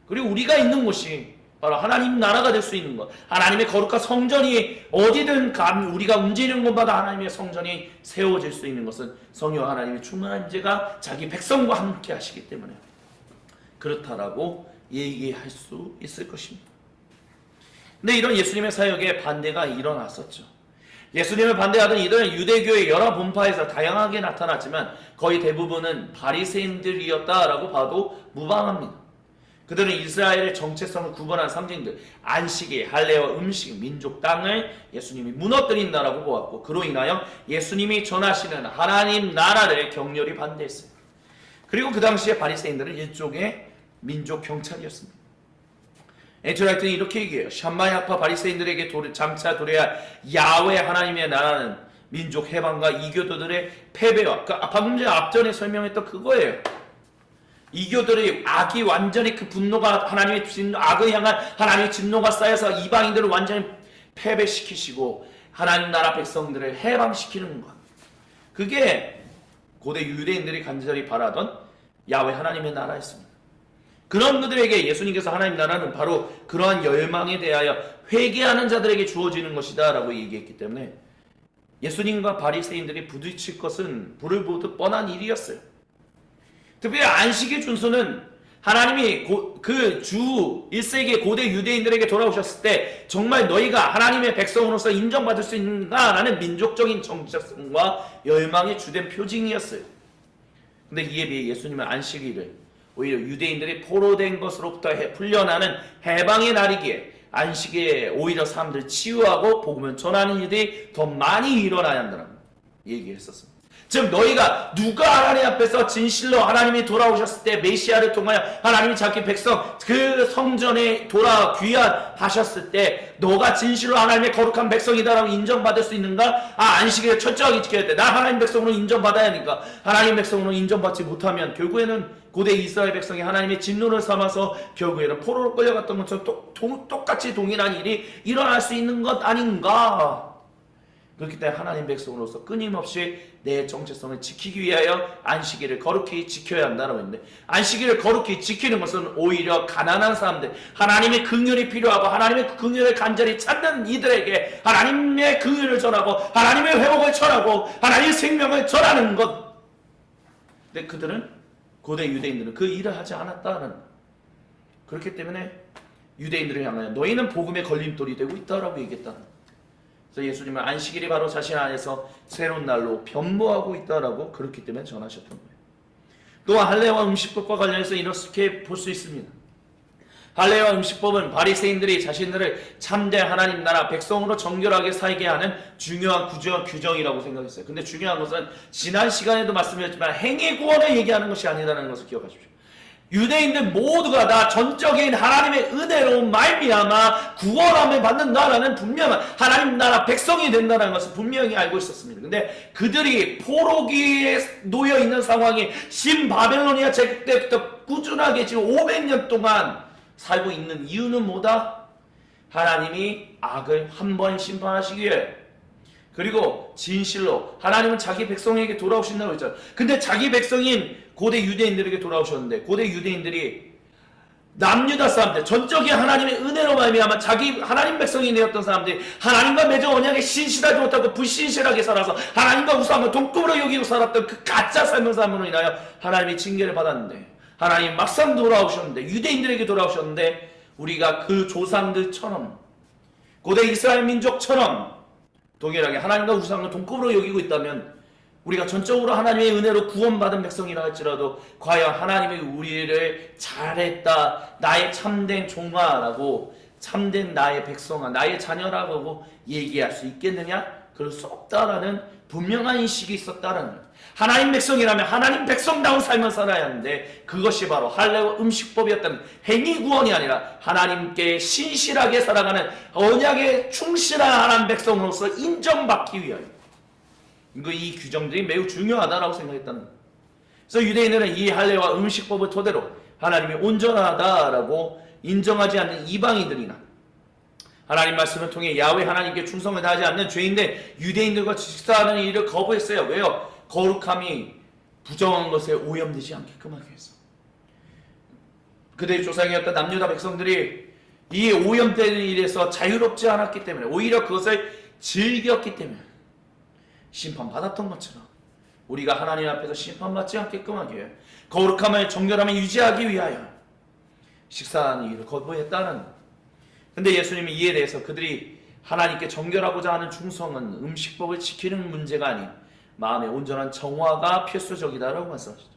그리고 우리가 있는 곳이 바로 하나님 나라가 될 수 있는 것, 하나님의 거룩한 성전이 어디든 우리가 움직이는 곳마다 하나님의 성전이 세워질 수 있는 것은 성령 하나님의 충만한 임재가 자기 백성과 함께 하시기 때문에 그렇다라고 얘기할 수 있을 것입니다. 근데 이런 예수님의 사역에 반대가 일어났었죠. 예수님을 반대하던 이들은 유대교의 여러 분파에서 다양하게 나타났지만 거의 대부분은 바리새인들이었다라고 봐도 무방합니다. 그들은 이스라엘의 정체성을 구분한 상징들, 안식일, 할례와 음식, 민족, 땅을 예수님이 무너뜨린다라고 보았고 그로 인하여 예수님이 전하시는 하나님 나라를 격렬히 반대했어요. 그리고 그 당시에 바리새인들은 일종의 민족 경찰이었습니다. 엔트라이트는 이렇게 얘기해요. 샴마야파 바리새인들에게 장차 도래할 야훼 하나님의 나라는 민족 해방과 이교도들의 패배와 방금 전에 앞전에 설명했던 그거예요. 이교도의 악이 완전히 그 분노가 악을 향한 하나님의 진노가 쌓여서 이방인들을 완전히 패배시키시고 하나님 나라 백성들을 해방시키는 것. 그게 고대 유대인들이 간절히 바라던 야훼 하나님의 나라였습니다. 그런 그들에게 예수님께서 하나님 나라는 바로 그러한 열망에 대하여 회개하는 자들에게 주어지는 것이다 라고 얘기했기 때문에 예수님과 바리새인들이 부딪힐 것은 불을 보듯 뻔한 일이었어요. 특별히 안식의 준수는 하나님이 그 주 1세기 고대 유대인들에게 돌아오셨을 때 정말 너희가 하나님의 백성으로서 인정받을 수 있는가라는 민족적인 정체성과 열망의 주된 표징이었어요. 근데 이에 비해 예수님은 안식일을 오히려 유대인들이 포로된 것으로부터 풀려나는 해방의 날이기에 안식에 오히려 사람들 치유하고 복음을 전하는 일들이 더 많이 일어나야 한다는 얘기했었습니다. 즉 너희가 누가 하나님 앞에서 진실로 하나님이 돌아오셨을 때 메시아를 통하여 하나님이 자기 백성 그 성전에 돌아 귀환하셨을 때 너가 진실로 하나님의 거룩한 백성이다라고 인정받을 수 있는가? 안식일을 철저하게 지켜야 돼. 나 하나님 백성으로 인정받아야 하니까. 하나님 백성으로 인정받지 못하면 결국에는 고대 이스라엘 백성이 하나님의 진노를 삼아서 결국에는 포로로 끌려갔던 것처럼 똑같이 동일한 일이 일어날 수 있는 것 아닌가? 그렇기 때문에 하나님 백성으로서 끊임없이 내 정체성을 지키기 위하여 안식일을 거룩히 지켜야 한다고 했는데 안식일을 거룩히 지키는 것은 오히려 가난한 사람들, 하나님의 긍휼이 필요하고 하나님의 긍휼을 간절히 찾는 이들에게 하나님의 긍휼을 전하고 하나님의 회복을 전하고 하나님의 생명을 전하는 것. 근데 그들은 고대 유대인들은 그 일을 하지 않았다는. 그렇기 때문에 유대인들을 향하여 너희는 복음의 걸림돌이 되고 있다라고 얘기했다는. 그래서 예수님은 안식일이 바로 자신 안에서 새로운 날로 변모하고 있다라고 그렇기 때문에 전하셨던 거예요. 또한 할례와 음식법과 관련해서 이렇게 볼 수 있습니다. 할례와 음식법은 바리새인들이 자신들을 참된 하나님 나라 백성으로 정결하게 살게 하는 중요한 규정이라고 생각했어요. 근데 중요한 것은 지난 시간에도 말씀드렸지만 행위 구원을 얘기하는 것이 아니라는 것을 기억하십시오. 유대인들 모두가 다 전적인 하나님의 은혜로 말미암아 구원함을 받는다라는 분명한 하나님 나라 백성이 된다는 것을 분명히 알고 있었습니다. 근데 그들이 포로기에 놓여 있는 상황이 신바벨로니아 제국 때부터 꾸준하게 지금 500년 동안 살고 있는 이유는 뭐다? 하나님이 악을 한 번 심판하시기 위해, 그리고 진실로 하나님은 자기 백성에게 돌아오신다고 했잖아요. 근데 자기 백성인 고대 유대인들에게 돌아오셨는데 고대 유대인들이 남유다 사람들, 전적인 하나님의 은혜로 말미암아 자기 하나님 백성이 되었던 사람들이 하나님과 맺은 언약에 신실하지 못하고 불신실하게 살아서 하나님과 우상을 동급으로 여기고 살았던 그 가짜 삶을 삶으로 인하여 하나님의 징계를 받았는데 하나님 막상 돌아오셨는데 유대인들에게 돌아오셨는데 우리가 그 조상들처럼 고대 이스라엘 민족처럼 동일하게 하나님과 우상을 동급으로 여기고 있다면 우리가 전적으로 하나님의 은혜로 구원받은 백성이라 할지라도 과연 하나님이 우리를 잘했다, 나의 참된 종아라고, 참된 나의 백성아, 나의 자녀라고 얘기할 수 있겠느냐? 그럴 수 없다라는 분명한 인식이 있었다라는 거예요. 하나님 백성이라면 하나님 백성다운 삶을 살아야 하는데 그것이 바로 할례와 음식법이었다는, 행위 구원이 아니라 하나님께 신실하게 살아가는 언약에 충실한 하나님 백성으로서 인정받기 위하여 이 규정들이 매우 중요하다라고 생각했다는 거예요. 그래서 유대인들은 이 할례와 음식법을 토대로 하나님이 온전하다라고 인정하지 않는 이방인들이나 하나님 말씀을 통해 야훼 하나님께 충성을 다하지 않는 죄인들 유대인들과 식사하는 일을 거부했어요. 왜요? 거룩함이 부정한 것에 오염되지 않게끔 하기 위해서. 그들의 조상이었던 남유다 백성들이 이 오염되는 일에서 자유롭지 않았기 때문에 오히려 그것을 즐겼기 때문에 심판받았던 것처럼 우리가 하나님 앞에서 심판받지 않게끔 하기 위해 거룩함을 정결함을 유지하기 위하여 식사하는 일을 거부했다는. 근데 예수님은 이에 대해서 그들이 하나님께 정결하고자 하는 충성은 음식법을 지키는 문제가 아닌 마음의 온전한 정화가 필수적이다라고 말씀하시죠.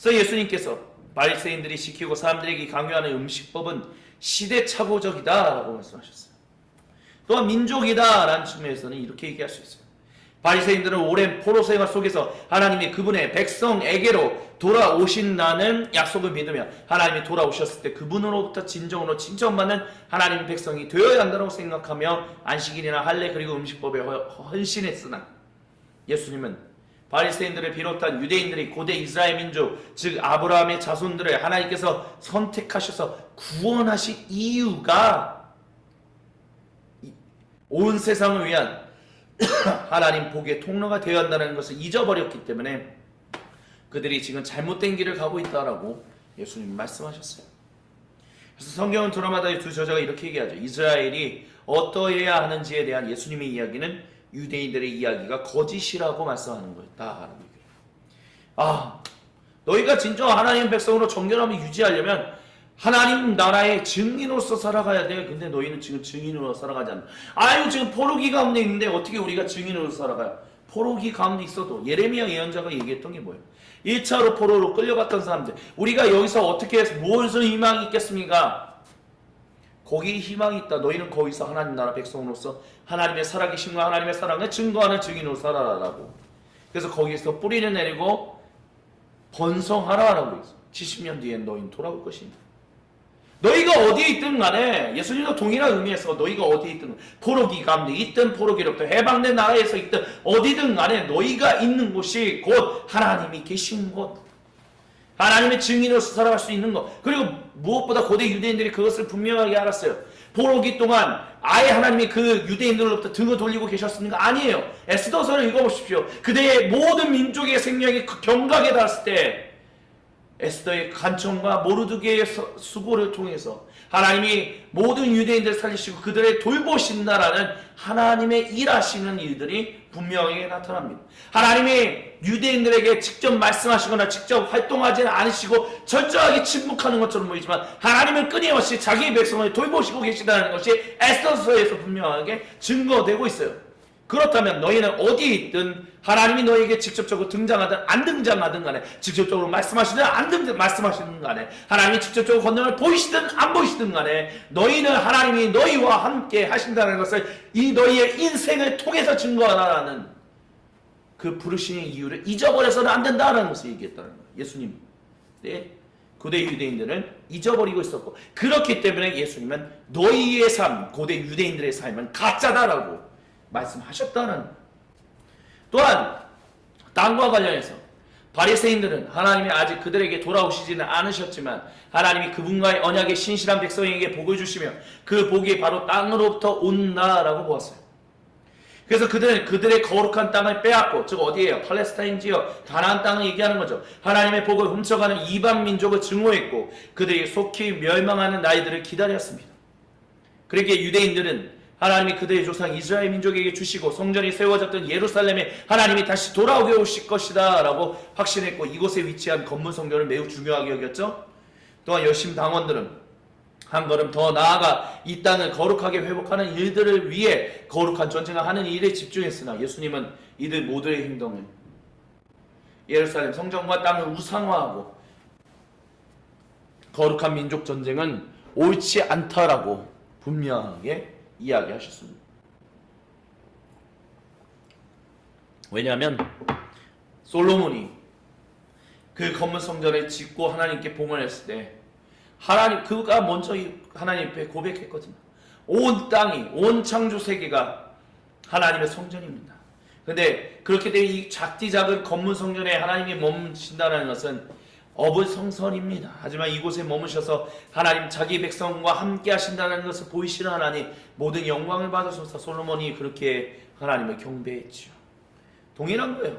그래서 예수님께서 바리새인들이 지키고 사람들에게 강요하는 음식법은 시대착오적이다라고 말씀하셨어요. 또한 민족이다라는 측면에서는 이렇게 얘기할 수 있어요. 바리새인들은 오랜 포로 생활 속에서 하나님이 그분의 백성에게로 돌아오신다는 약속을 믿으며 하나님이 돌아오셨을 때 그분으로부터 진정으로 칭찬받는 하나님의 백성이 되어야 한다고 생각하며 안식일이나 할례 그리고 음식법에 헌신했으나 예수님은 바리새인들을 비롯한 유대인들이 고대 이스라엘 민족 즉 아브라함의 자손들을 하나님께서 선택하셔서 구원하신 이유가 온 세상을 위한 하나님 복의 통로가 되어야 한다는 것을 잊어버렸기 때문에 그들이 지금 잘못된 길을 가고 있다라고 예수님이 말씀하셨어요. 그래서 성경은 드라마다 두 저자가 이렇게 얘기하죠. 이스라엘이 어떠해야 하는지에 대한 예수님의 이야기는 유대인들의 이야기가 거짓이라고 말씀하는 거였다라는 얘기예요. 너희가 진정 하나님 백성으로 정결함을 유지하려면 하나님 나라의 증인으로서 살아가야 돼. 근데 너희는 지금 증인으로 살아가지 않아. 지금 포로기 가운데 있는데 어떻게 우리가 증인으로 살아가요? 포로기 가운데 있어도 예레미야 예언자가 얘기했던 게 뭐예요? 1차로 포로로 끌려갔던 사람들, 우리가 여기서 어떻게 해서 무엇을 희망이 있겠습니까? 거기에 희망이 있다. 너희는 거기서 하나님 나라 백성으로서 하나님의 살아계심과 하나님의 사랑을 증거하는 증인으로 살아라라고. 그래서 거기에서 뿌리를 내리고 번성하라라고 했어. 70년 뒤엔 너희는 돌아올 것이다. 너희가 어디에 있든 간에 예수님도 동일한 의미에서 너희가 어디에 있든 포로기 가운데 있든 포로기로부터 해방된 나라에서 있든 어디든 간에 너희가 있는 곳이 곧 하나님이 계신 곳, 하나님의 증인으로서 살아갈 수 있는 것. 그리고 무엇보다 고대 유대인들이 그것을 분명하게 알았어요. 포로기 동안 아예 하나님이 그 유대인들로부터 등을 돌리고 계셨습니까? 아니에요. 에스더서를 읽어보십시오. 그대의 모든 민족의 생명이 경각에 닿았을 때 에스더의 간청과 모르드게의 수고를 통해서 하나님이 모든 유대인들을 살리시고 그들을 돌보신다라는 하나님의 일하시는 일들이 분명하게 나타납니다. 하나님이 유대인들에게 직접 말씀하시거나 직접 활동하지는 않으시고 철저하게 침묵하는 것처럼 보이지만 하나님은 끊임없이 자기 백성을 돌보시고 계시다는 것이 에스더서에서 분명하게 증거되고 있어요. 그렇다면 너희는 어디에 있든 하나님이 너희에게 직접적으로 등장하든 안 등장하든 간에, 직접적으로 말씀하시든 안 말씀하시든 간에, 하나님이 직접적으로 권능을 보이시든 안 보이시든 간에 너희는 하나님이 너희와 함께 하신다는 것을 이 너희의 인생을 통해서 증거하라는 그 부르심의 이유를 잊어버려서는 안 된다는 것을 얘기했다는 거예요. 예수님. 네. 고대 유대인들은 잊어버리고 있었고, 그렇기 때문에 예수님은 너희의 삶, 고대 유대인들의 삶은 가짜다라고 말씀하셨다는. 또한 땅과 관련해서 바리새인들은 하나님이 아직 그들에게 돌아오시지는 않으셨지만 하나님이 그분과의 언약의 신실한 백성에게 복을 주시며 그 복이 바로 땅으로부터 온다라고 보았어요. 그래서 그들은 그들의 거룩한 땅을 빼앗고, 즉 어디예요? 팔레스타인 지역 가나안 땅을 얘기하는 거죠. 하나님의 복을 훔쳐가는 이방 민족을 증오했고 그들이 속히 멸망하는 날들을 기다렸습니다. 그러기에 유대인들은 하나님이 그들의 조상 이스라엘 민족에게 주시고 성전이 세워졌던 예루살렘에 하나님이 다시 돌아오게 오실 것이다 라고 확신했고, 이곳에 위치한 건물 성전을 매우 중요하게 여겼죠. 또한 열심 당원들은 한 걸음 더 나아가 이 땅을 거룩하게 회복하는 일들을 위해 거룩한 전쟁을 하는 일에 집중했으나 예수님은 이들 모두의 행동을 예루살렘 성전과 땅을 우상화하고 거룩한 민족 전쟁은 옳지 않다라고 분명하게 이야기하셨습니다. 왜냐하면 솔로몬이 그 건물 성전을 짓고 하나님께 봉헌했을 때 하나님, 그가 먼저 하나님 앞에 고백했거든요. 온 땅이, 온 창조 세계가 하나님의 성전입니다. 근데 그렇게 되면 이 작디 작은 건물 성전에 하나님이 머무신다는 것은 어불성설입니다. 하지만 이곳에 머무셔서 하나님 자기 백성과 함께 하신다는 것을 보이시는 하나님, 모든 영광을 받으셔서 솔로몬이 그렇게 하나님을 경배했죠. 동일한 거예요.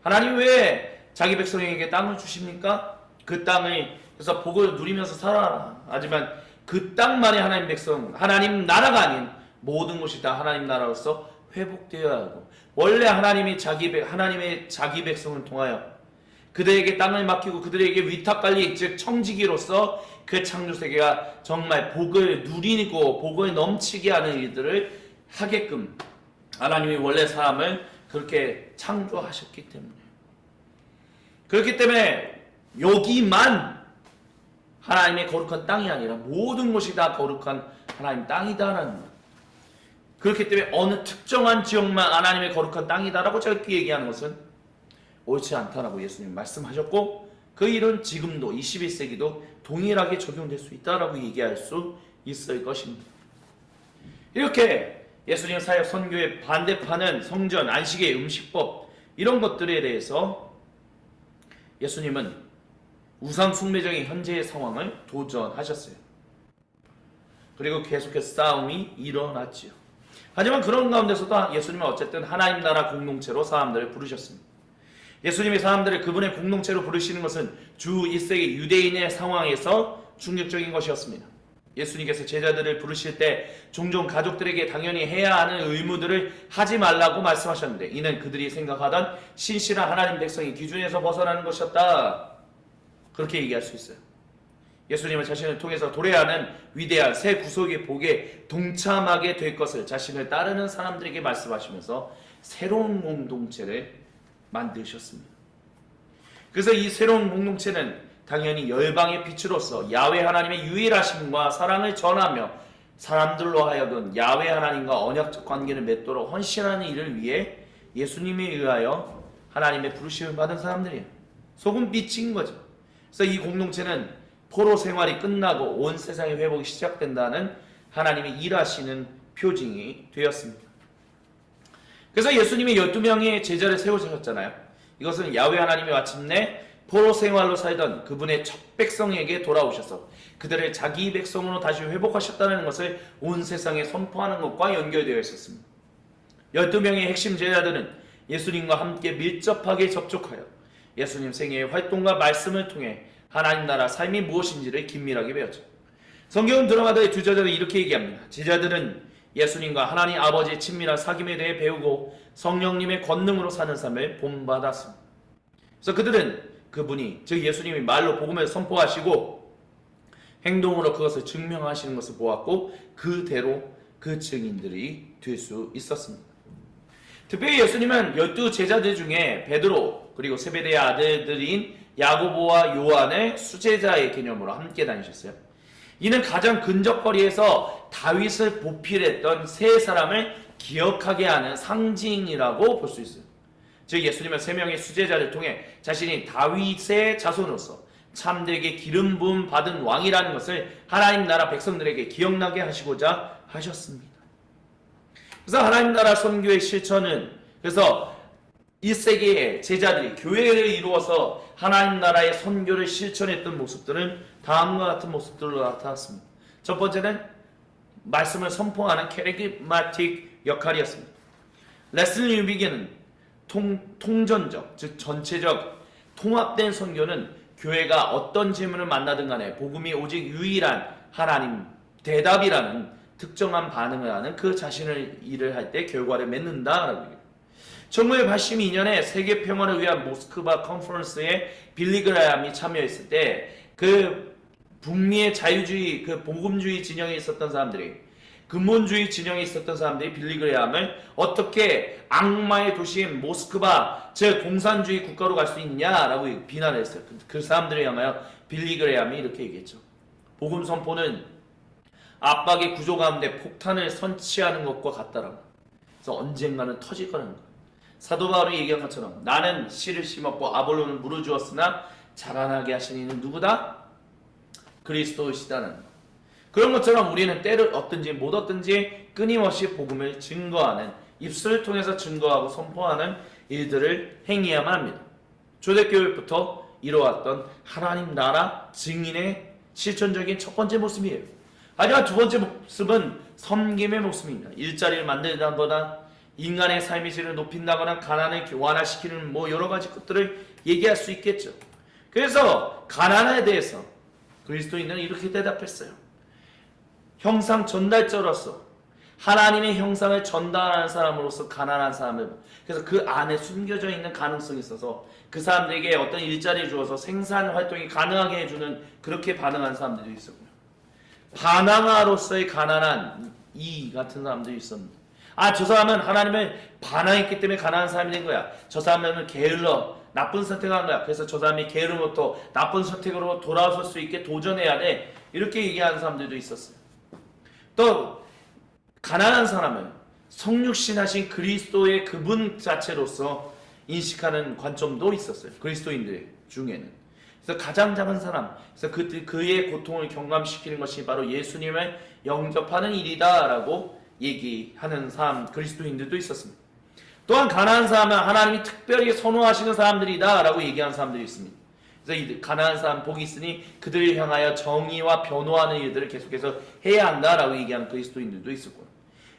하나님 왜 자기 백성에게 땅을 주십니까? 그 땅을, 그래서 복을 누리면서 살아라. 하지만 그 땅만이 하나님 백성, 하나님 나라가 아닌 모든 것이 다 하나님 나라로서 회복되어야 하고, 원래 하나님의 자기 백성을 통하여 그들에게 땅을 맡기고 그들에게 위탁관리, 즉 청지기로서 그 창조세계가 정말 복을 누리고 복을 넘치게 하는 일들을 하게끔 하나님이 원래 사람을 그렇게 창조하셨기 때문에, 그렇기 때문에 여기만 하나님의 거룩한 땅이 아니라 모든 곳이 다 거룩한 하나님 땅이다라는 것. 그렇기 때문에 어느 특정한 지역만 하나님의 거룩한 땅이다라고 저렇게 얘기하는 것은 옳지 않다라고 예수님 말씀하셨고, 그 일은 지금도 21세기도 동일하게 적용될 수 있다라고 얘기할 수 있을 것입니다. 이렇게 예수님 사역 선교의 반대파는 성전, 안식의 음식법, 이런 것들에 대해서 예수님은 우상 숭배적인 현재의 상황을 도전하셨어요. 그리고 계속해서 싸움이 일어났지요. 하지만 그런 가운데서도 예수님은 어쨌든 하나님 나라 공동체로 사람들을 부르셨습니다. 예수님이 사람들을 그분의 공동체로 부르시는 것은 주 1세기 유대인의 상황에서 충격적인 것이었습니다. 예수님께서 제자들을 부르실 때 종종 가족들에게 당연히 해야 하는 의무들을 하지 말라고 말씀하셨는데, 이는 그들이 생각하던 신실한 하나님 백성의 기준에서 벗어나는 것이었다, 그렇게 얘기할 수 있어요. 예수님은 자신을 통해서 도래하는 위대한 새 구속의 복에 동참하게 될 것을 자신을 따르는 사람들에게 말씀하시면서 새로운 공동체를 만드셨습니다. 그래서 이 새로운 공동체는 당연히 열방의 빛으로서 야훼 하나님의 유일하심과 사랑을 전하며 사람들로 하여금 야훼 하나님과 언약적 관계를 맺도록 헌신하는 일을 위해 예수님에 의하여 하나님의 부르심을 받은 사람들이에요. 소금빛인 거죠. 그래서 이 공동체는 포로 생활이 끝나고 온 세상의 회복이 시작된다는 하나님이 일하시는 표징이 되었습니다. 그래서 예수님이 12명의 제자를 세우셨잖아요. 이것은 야훼 하나님이 마침내 포로 생활로 살던 그분의 첫 백성에게 돌아오셔서 그들을 자기 백성으로 다시 회복하셨다는 것을 온 세상에 선포하는 것과 연결되어 있었습니다. 12명의 핵심 제자들은 예수님과 함께 밀접하게 접촉하여 예수님 생애의 활동과 말씀을 통해 하나님 나라 삶이 무엇인지를 긴밀하게 배웠죠. 성경은 드라마들의 두 제자들은 이렇게 얘기합니다. 제자들은 예수님과 하나님 아버지의 친밀한 사귐에 대해 배우고 성령님의 권능으로 사는 삶을 본받았습니다. 그래서 그들은 그분이, 즉 예수님이 말로 복음을 선포하시고 행동으로 그것을 증명하시는 것을 보았고 그대로 그 증인들이 될 수 있었습니다. 특별히 예수님은 12제자들 중에 베드로 그리고 세베대의 아들들인 야고보와 요한의 수제자의 개념으로 함께 다니셨어요. 이는 가장 근접거리에서 다윗을 보필했던 세 사람을 기억하게 하는 상징이라고 볼 수 있어요. 즉 예수님은 세 명의 수제자를 통해 자신이 다윗의 자손으로서 참되게 기름 부음 받은 왕이라는 것을 하나님 나라 백성들에게 기억나게 하시고자 하셨습니다. 그래서 하나님 나라 선교의 실천은, 그래서 1세기의 제자들이 교회를 이루어서 하나님 나라의 선교를 실천했던 모습들은 다음과 같은 모습들로 나타났습니다. 첫 번째는 말씀을 선포하는 캐리그마틱 역할이었습니다. 레슬리 유비게는 통전적, 즉 전체적 통합된 선교는 교회가 어떤 질문을 만나든 간에 복음이 오직 유일한 하나님 대답이라는 특정한 반응을 하는 그 자신을 일을 할 때 결과를 맺는다라고 얘기해요. 1982년에 세계 평화를 위한 모스크바 컨퍼런스에 빌리 그라함이 참여했을 때 그 북미의 자유주의, 그 복음주의 진영에 있었던 사람들이, 근본주의 진영에 있었던 사람들이 빌리 그레함을 어떻게 악마의 도시인 모스크바, 즉 공산주의 국가로 갈 수 있냐라고 비난을 했어요. 그 사람들을 향하여 빌리 그레함이 이렇게 얘기했죠. 복음 선포는 압박의 구조 가운데 폭탄을 선치하는 것과 같다라고. 그래서 언젠가는 터질 거라는 거예요. 사도 바울이 얘기한 것처럼 나는 씨를 심었고 아볼로는 물을 주었으나 자라나게 하신 이는 누구다? 그리스도시다는 것. 그런 것처럼 우리는 때를 얻든지 못 얻든지 끊임없이 복음을 증거하는, 입술을 통해서 증거하고 선포하는 일들을 행해야만 합니다. 초대교회부터 이뤄왔던 하나님 나라 증인의 실천적인 첫 번째 모습이에요. 하지만 두 번째 모습은 섬김의 모습입니다. 일자리를 만든다거나 인간의 삶의 질을 높인다거나 가난을 완화시키는 여러 가지 것들을 얘기할 수 있겠죠. 그래서 가난에 대해서 그리스도인은 이렇게 대답했어요. 형상 전달자로서 하나님의 형상을 전달하는 사람으로서 가난한 사람을, 그래서 그 안에 숨겨져 있는 가능성이 있어서 그 사람들에게 어떤 일자리를 주어서 생산 활동이 가능하게 해주는, 그렇게 반응한 사람들도 있었고요. 반항아로서의 가난한 이 같은 사람들이 있었는데, 저 사람은 하나님을 반항했기 때문에 가난한 사람이 된 거야. 저 사람은 게을러 나쁜 선택을 한 거야. 그래서 저 사람이 게으름부터 나쁜 선택으로 돌아설 수 있게 도전해야 돼. 이렇게 얘기하는 사람들도 있었어요. 또 가난한 사람은 성육신하신 그리스도의 그분 자체로서 인식하는 관점도 있었어요. 그리스도인들 중에는. 그래서 가장 작은 사람, 그래서 그의 고통을 경감시키는 것이 바로 예수님을 영접하는 일이다라고 얘기하는 사람, 그리스도인들도 있었습니다. 또한 가난한 사람은 하나님이 특별히 선호하시는 사람들이다 라고 얘기하는 사람들이 있습니다. 그래서 이 가난한 사람 복이 있으니 그들을 향하여 정의와 변호하는 일들을 계속해서 해야 한다라고 얘기하는 그리스도인들도 있었고요.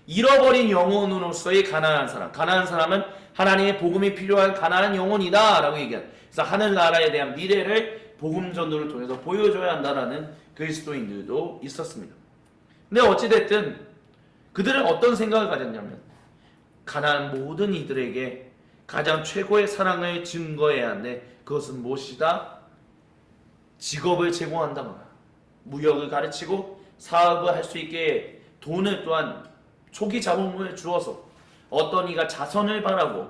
잃어버린 영혼으로서의 가난한 사람. 가난한 사람은 하나님의 복음이 필요한 가난한 영혼이다 라고 얘기합니다. 그래서 하늘나라에 대한 미래를 복음 전도를 통해서 보여줘야 한다라는 그리스도인들도 있었습니다. 근데 어찌됐든 그들은 어떤 생각을 가졌냐면 가난한 모든 이들에게 가장 최고의 사랑을 증거해야 하는데 그것은 무엇이다? 직업을 제공한다거나 무역을 가르치고 사업을 할 수 있게 돈을 또한 초기 자본금을 주어서 어떤 이가 자선을 바라고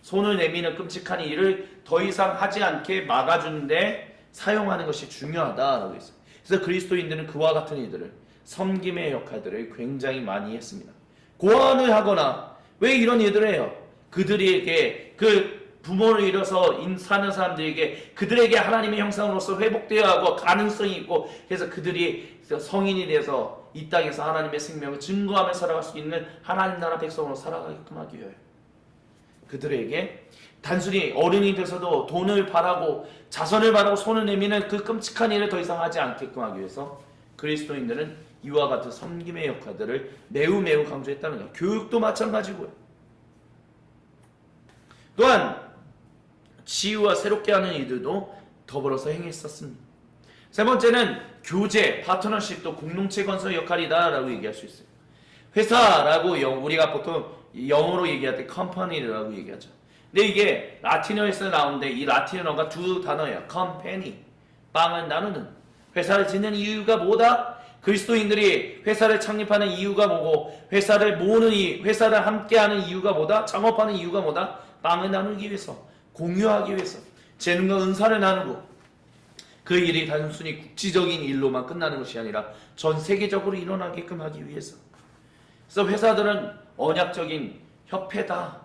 손을 내미는 끔찍한 일을 더 이상 하지 않게 막아주는데 사용하는 것이 중요하다라고 했어요. 그래서 그리스도인들은 그와 같은 이들을 섬김의 역할들을 굉장히 많이 했습니다. 고아원을 하거나 왜 이런 일들을 해요? 그들에게 그 부모를 잃어서 사는 사람들에게 그들에게 하나님의 형상으로서 회복되어야 하고 가능성이 있고 그래서 그들이 성인이 돼서 이 땅에서 하나님의 생명을 증거하며 살아갈 수 있는 하나님 나라 백성으로 살아가게끔 하기 위하여 그들에게 단순히 어른이 돼서도 돈을 바라고 자선을 바라고 손을 내미는 그 끔찍한 일을 더 이상 하지 않게끔 하기 위해서 그리스도인들은 이와 같은 섬김의 역할들을 매우 강조했다는 거예요. 교육도 마찬가지고요. 또한 치유와 새롭게 하는 일들도 더불어서 행했었습니다. 세 번째는 교제, 파트너십도 공동체 건설 역할이다 라고 얘기할 수 있어요. 회사라고 우리가 보통 영어로 얘기할 때 컴퍼니라고 얘기하죠. 근데 이게 라틴어에서 나오는데 이 라틴어가 두 단어예요. 컴퍼니, 빵을 나누는. 회사를 짓는 이유가 뭐다? 그리스도인들이 회사를 창립하는 이유가 뭐고 회사를 모으는 회사를 함께하는 이유가 뭐다? 창업하는 이유가 뭐다? 빵을 나누기 위해서, 공유하기 위해서, 재능과 은사를 나누고 그 일이 단순히 국지적인 일로만 끝나는 것이 아니라 전 세계적으로 일어나게끔 하기 위해서. 그래서 회사들은 언약적인 협회다.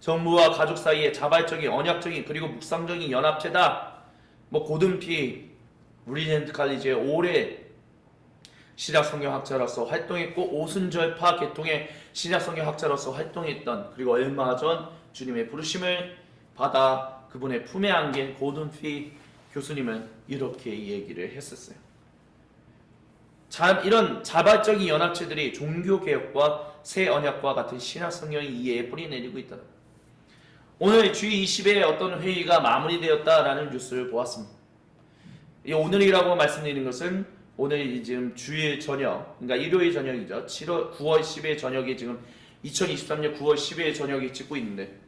정부와 가족 사이의 자발적인 언약적인 그리고 묵상적인 연합체다. 고든피 브릴리언트 칼리지에 오래 신약성경학자로서 활동했고 오순절파 계통의 신약성경학자로서 활동했던 그리고 얼마 전 주님의 부르심을 받아 그분의 품에 안긴 고든피 교수님은 이렇게 얘기를 했었어요. 이런 자발적인 연합체들이 종교개혁과 새 언약과 같은 신약성경의 이해에 뿌리 내리고 있다. 오늘 G20의 어떤 회의가 마무리되었다라는 뉴스를 보았습니다. 오늘이라고 말씀드리는 것은 오늘 지금 주일 저녁, 그러니까 일요일 저녁이죠. 9월 10일 저녁에 지금 2023년 9월 10일 저녁에 찍고 있는데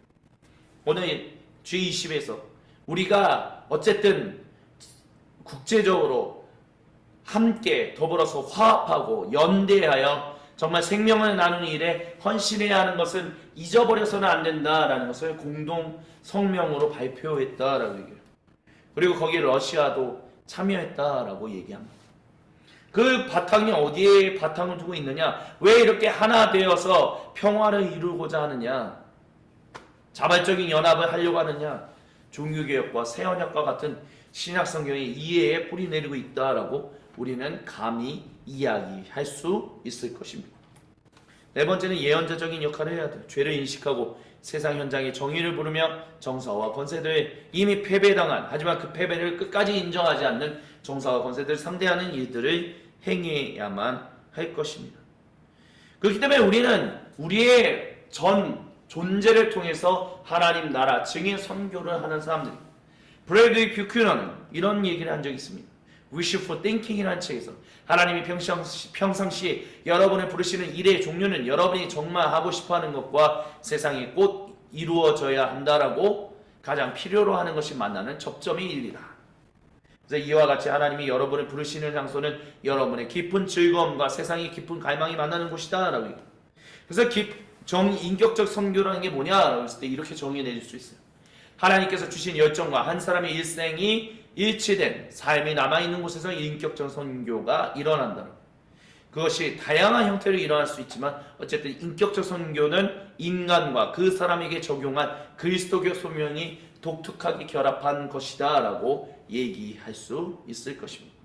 오늘 G20에서 우리가 어쨌든 국제적으로 함께 더불어서 화합하고 연대하여 정말 생명을 나누는 일에 헌신해야 하는 것은 잊어버려서는 안 된다라는 것을 공동 성명으로 발표했다라고 얘기해요. 그리고 거기에 러시아도 참여했다라고 얘기합니다. 그 바탕이 어디에 바탕을 두고 있느냐? 왜 이렇게 하나 되어서 평화를 이루고자 하느냐? 자발적인 연합을 하려고 하느냐? 종교개혁과 새언약과 같은 신약성경의 이해에 뿌리 내리고 있다라고 우리는 감히 이야기할 수 있을 것입니다. 네 번째는 예언자적인 역할을 해야 돼요. 죄를 인식하고 세상 현장의 정의를 부르며 정사와 권세들 이미 패배당한 하지만 그 패배를 끝까지 인정하지 않는 정사와 권세들을 상대하는 일들을 행해야만 할 것입니다. 그렇기 때문에 우리는 우리의 전 존재를 통해서 하나님 나라 증인 선교를 하는 사람들입니다. 브래드리 뷰큐너는 이런 얘기를 한 적이 있습니다. Wish for Thinking이라는 책에서 하나님이 평상시 여러분을 부르시는 일의 종류는 여러분이 정말 하고 싶어하는 것과 세상에 곧 이루어져야 한다라고 가장 필요로 하는 것이 만나는 접점이 일이다. 그래서 이와 같이 하나님이 여러분을 부르시는 장소는 여러분의 깊은 즐거움과 세상의 깊은 갈망이 만나는 곳이다 라고 얘기합니다. 그래서 인격적 선교라는 게 뭐냐라고 했을 때 이렇게 정의 내릴 수 있어요. 하나님께서 주신 열정과 한 사람의 일생이 일치된 삶이 남아있는 곳에서 인격적 선교가 일어난다. 그것이 다양한 형태로 일어날 수 있지만 어쨌든 인격적 선교는 인간과 그 사람에게 적용한 그리스도교 소명이 독특하게 결합한 것이다 라고 얘기할 수 있을 것입니다.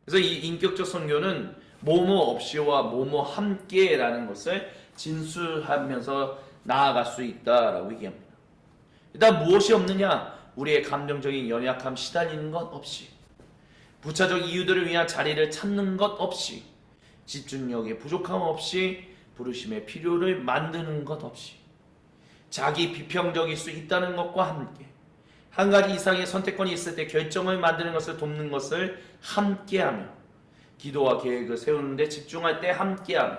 그래서 이 인격적 선교는 뭐뭐 없이와 뭐뭐 함께라는 것을 진술하면서 나아갈 수 있다라고 얘기합니다. 일단 무엇이 없느냐? 우리의 감정적인 연약함 시달리는 것 없이, 부차적 이유들을 위한 자리를 찾는 것 없이, 집중력의 부족함 없이 부르심의 필요를 만드는 것 없이 자기 비평적일 수 있다는 것과 함께 한 가지 이상의 선택권이 있을 때 결정을 만드는 것을 돕는 것을 함께하며 기도와 계획을 세우는 데 집중할 때 함께하며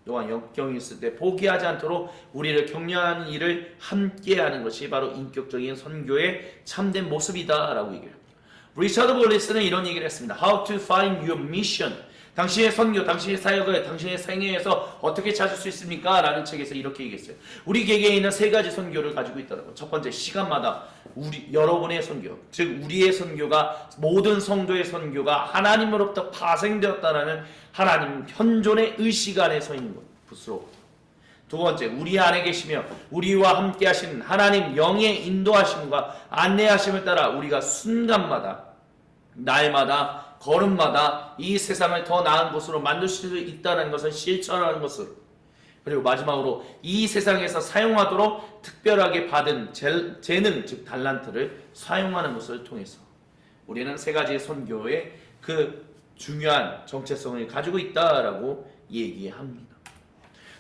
또한 역경이 있을 때 포기하지 않도록 우리를 격려하는 일을 함께하는 것이 바로 인격적인 선교의 참된 모습이다 라고 얘기해요. 리처드 볼리스는 이런 얘기를 했습니다. How to find your mission. 당신의 선교, 당신의 사역을 당신의 생애에서 어떻게 찾을 수 있습니까? 라는 책에서 이렇게 얘기했어요. 우리 개개인은 세 가지 선교를 가지고 있다고. 첫 번째, 시간마다 여러분의 선교, 즉 우리의 선교가 모든 성도의 선교가 하나님으로부터 파생되었다라는 하나님 현존의 의식 안에 서 있는 것으로. 두 번째, 우리 안에 계시며 우리와 함께 하시는 하나님 영의 인도하심과 안내하심을 따라 우리가 순간마다 날마다 걸음마다 이 세상을 더 나은 곳으로 만들 수 있다는 것을 실천하는 것으로. 그리고 마지막으로 이 세상에서 사용하도록 특별하게 받은 재능, 즉 달란트를 사용하는 것을 통해서 우리는 세 가지의 선교의 그 중요한 정체성을 가지고 있다라고 얘기합니다.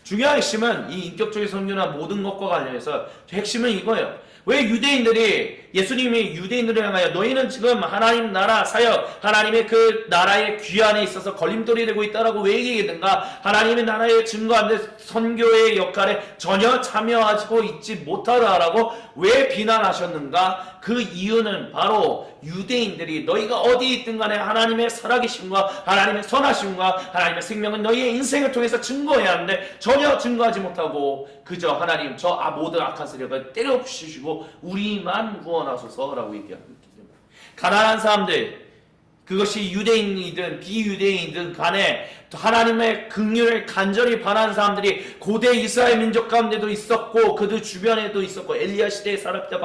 중요한 핵심은 이 인격적인 선교나 모든 것과 관련해서 핵심은 이거예요. 왜 유대인들이 예수님이 유대인들을 향하여 너희는 지금 하나님 나라 사역, 하나님의 그 나라의 귀환에 있어서 걸림돌이 되고 있다라고 왜 얘기했는가? 하나님의 나라의 증거하는데 선교의 역할에 전혀 참여하고 있지 못하다라고 왜 비난하셨는가? 그 이유는 바로 유대인들이 너희가 어디 있든 간에 하나님의 살아계심과 하나님의 선하심과 하나님의 생명은 너희의 인생을 통해서 증거해야 하는데 전혀 증거하지 못하고 그저 하나님 저 모든 악한 세력을 때려 부수시고 우리만 구원하소서라고 얘기합니다. 가난한 사람들, 그것이 유대인이든 비유대인이든 간에 하나님의 긍휼을 간절히 바라는 사람들이 고대 이스라엘 민족 가운데도 있었고 그들 주변에도 있었고 엘리야 시대에 사렙다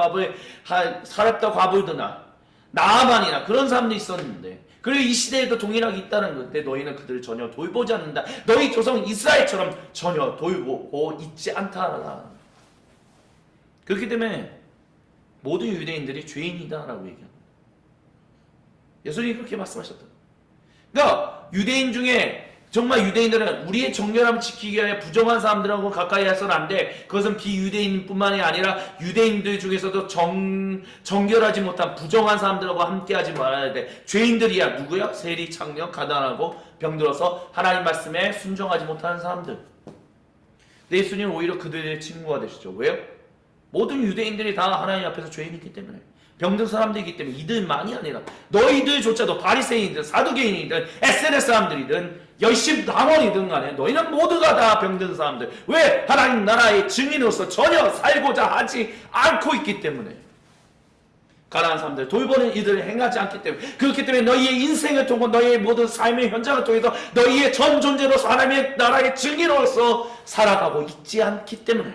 과부드나 나아만이나 그런 사람도 있었는데 그리고 이 시대에도 동일하게 있다는 건데 너희는 그들을 전혀 돌보지 않는다. 너희 조상 이스라엘처럼 전혀 돌보고 있지 않다. 그렇기 때문에 모든 유대인들이 죄인이다라고 얘기합니다. 예수님이 그렇게 말씀하셨다. 그러니까 유대인 중에 정말 유대인들은 우리의 정결함을 지키기 위해 부정한 사람들하고 가까이 해서는 안 돼. 그것은 비유대인뿐만이 아니라 유대인들 중에서도 정결하지 못한 부정한 사람들하고 함께하지 말아야 돼. 죄인들이야. 누구야? 세리, 창녀, 가난하고 병들어서 하나님 말씀에 순종하지 못하는 사람들. 근데 예수님은 오히려 그들의 친구가 되시죠. 왜요? 모든 유대인들이 다 하나님 앞에서 죄인이기 때문에 병든 사람들이기 때문에 이들만이 아니라 너희들조차도 바리새인이든 사두개인이든 SNS 사람들이든 열심 당원이든 간에 너희는 모두가 다 병든 사람들. 왜? 하나님 나라의 증인으로서 전혀 살고자 하지 않고 있기 때문에 가난한 사람들 돌보는 이들을 행하지 않기 때문에 그렇기 때문에 너희의 인생을 통해 너희의 모든 삶의 현장을 통해서 너희의 전 존재로서 하나님의 나라의 증인으로서 살아가고 있지 않기 때문에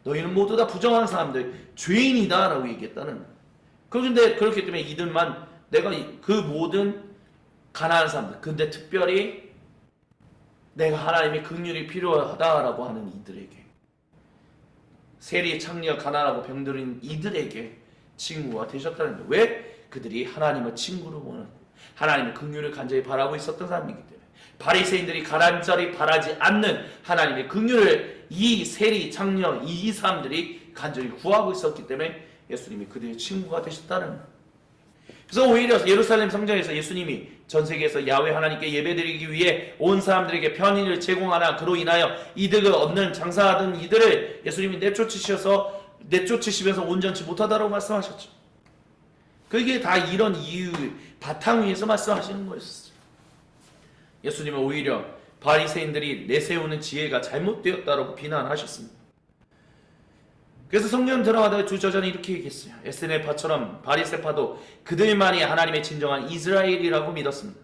너희는 모두 다 부정한 사람들 죄인이다 라고 얘기했다는 거예요. 그런데 그렇기 때문에 이들만 내가 그 모든 가난한 사람들 근데 특별히 내가 하나님의 긍휼이 필요하다라고 하는 이들에게 세리, 창녀, 가난하고 병들은 이들에게 친구가 되셨다는 거예요. 왜? 그들이 하나님을 친구로 원하고 하나님의 긍휼을 간절히 바라고 있었던 사람이기 때문에 바리새인들이 간절히 바라지 않는 하나님의 긍휼을 이 세리, 창녀, 이 사람들이 간절히 구하고 있었기 때문에 예수님이 그들의 친구가 되셨다는 거예요. 그래서 오히려 예루살렘 성전에서 예수님이 전 세계에서 야훼 하나님께 예배드리기 위해 온 사람들에게 편의를 제공하나 그로 인하여 이득을 얻는 장사하던 이들을 예수님이 내쫓으시면서 온전치 못하다라고 말씀하셨죠. 그게 다 이런 이유 바탕 위에서 말씀하시는 거였어요. 예수님은 오히려 바리새인들이 내세우는 지혜가 잘못되었다라고 비난하셨습니다. 그래서 성경 들어가다가 주저전에 이렇게 얘기했어요. 에스네파처럼 바리새파도 그들만이 하나님의 진정한 이스라엘이라고 믿었습니다.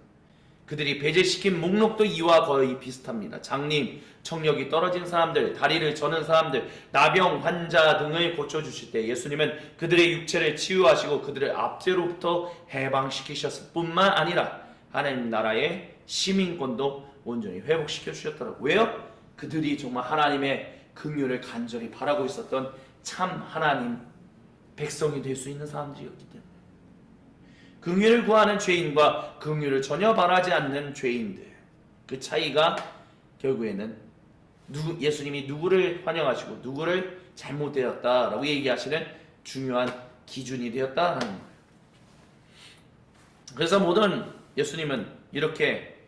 그들이 배제시킨 목록도 이와 거의 비슷합니다. 장님, 청력이 떨어진 사람들, 다리를 저는 사람들, 나병 환자 등을 고쳐주실 때 예수님은 그들의 육체를 치유하시고 그들을 압제로부터 해방시키셨을 뿐만 아니라 하나님 나라의 시민권도 온전히 회복시켜 주셨더라고요. 왜요? 그들이 정말 하나님의 긍휼을 간절히 바라고 있었던 참 하나님 백성이 될 수 있는 사람들이었기 때문에 긍휼을 구하는 죄인과 긍휼을 전혀 바라지 않는 죄인들 그 차이가 결국에는 예수님이 누구를 환영하시고 누구를 잘못되었다라고 얘기하시는 중요한 기준이 되었다라는 거예요. 그래서 모든 예수님은 이렇게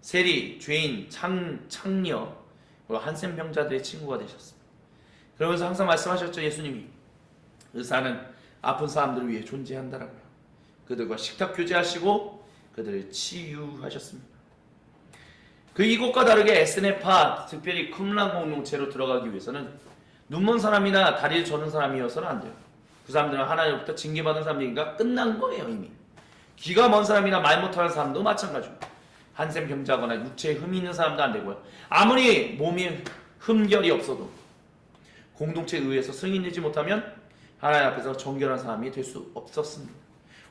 세리, 죄인, 창녀, 그리고 한센병자들의 친구가 되셨습니다. 그러면서 항상 말씀하셨죠. 예수님이 의사는 아픈 사람들을 위해 존재한다라고요. 그들과 식탁 교제하시고 그들을 치유하셨습니다. 그 이곳과 다르게 에스네파, 특별히 쿰란 공동체로 들어가기 위해서는 눈먼 사람이나 다리를 저는 사람이어서는 안 돼요. 그 사람들은 하나님부터 징계받은 사람이니까 끝난 거예요. 이미. 귀가 먼 사람이나 말 못하는 사람도 마찬가지입니다. 한센 병자거나 육체에 흠이 있는 사람도 안 되고요. 아무리 몸에 흠결이 없어도 공동체에 의해서 승인되지 못하면 하나님 앞에서 정결한 사람이 될 수 없었습니다.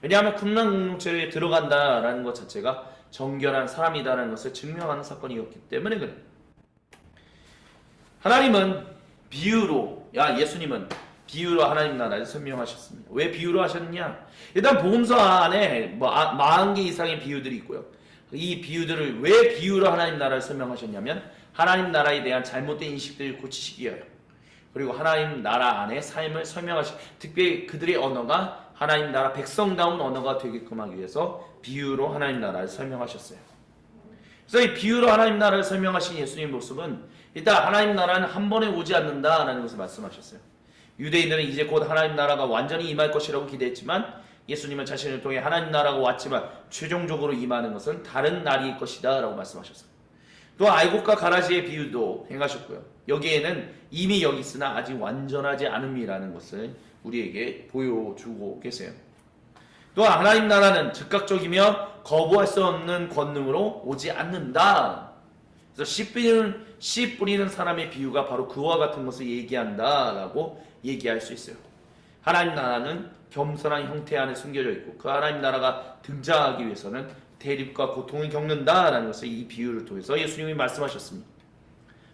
왜냐하면 쿰란 공동체에 들어간다라는 것 자체가 정결한 사람이다라는 것을 증명하는 사건이었기 때문에 그래요. 하나님은 비유로, 예수님은 비유로 하나님 나라를 설명하셨습니다. 왜 비유로 하셨냐? 일단 복음서 안에 40개 이상의 비유들이 있고요. 이 비유들을 왜 비유로 하나님 나라를 설명하셨냐면 하나님 나라에 대한 잘못된 인식들을 고치시기 위하여, 그리고 하나님 나라 안에 삶을 특별히 그들의 언어가 하나님 나라 백성다운 언어가 되게끔 하기 위해서 비유로 하나님 나라를 설명하셨어요. 그래서 이 비유로 하나님 나라를 설명하신 예수님의 모습은 일단 하나님 나라는 한 번에 오지 않는다라는 것을 말씀하셨어요. 유대인들은 이제 곧 하나님 나라가 완전히 임할 것이라고 기대했지만 예수님은 자신을 통해 하나님 나라가 왔지만 최종적으로 임하는 것은 다른 날일 것이다 라고 말씀하셨어요. 또 아이곡과 가라지의 비유도 행하셨고요. 여기에는 이미 여기 있으나 아직 완전하지 않음이라는 것을 우리에게 보여주고 계세요. 또 하나님 나라는 즉각적이며 거부할 수 없는 권능으로 오지 않는다. 그래서 씨 뿌리는 사람의 비유가 바로 그와 같은 것을 얘기한다라고 얘기할 수 있어요. 하나님 나라는 겸손한 형태 안에 숨겨져 있고 그 하나님 나라가 등장하기 위해서는 대립과 고통을 겪는다라는 것을 이 비유를 통해서 예수님이 말씀하셨습니다.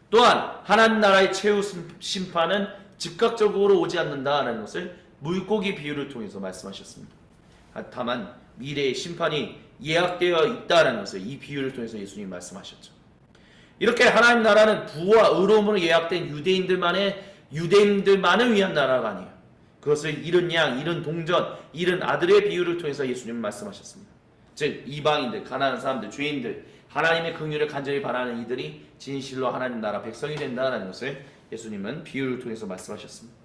또한 하나님 나라의 최후 심판은 즉각적으로 오지 않는다라는 것을 물고기 비유를 통해서 말씀하셨습니다. 다만 미래의 심판이 예약되어 있다는 것을 이 비유를 통해서 예수님이 말씀하셨죠. 이렇게 하나님 나라는 부와 의로움으로 예약된 유대인들만을 위한 나라가 아니에요. 그것을 잃은 양, 잃은 동전, 잃은 아들의 비유를 통해서 예수님은 말씀하셨습니다. 즉 이방인들, 가난한 사람들, 죄인들, 하나님의 긍휼을 간절히 바라는 이들이 진실로 하나님 나라 백성이 된다는 것을 예수님은 비유를 통해서 말씀하셨습니다.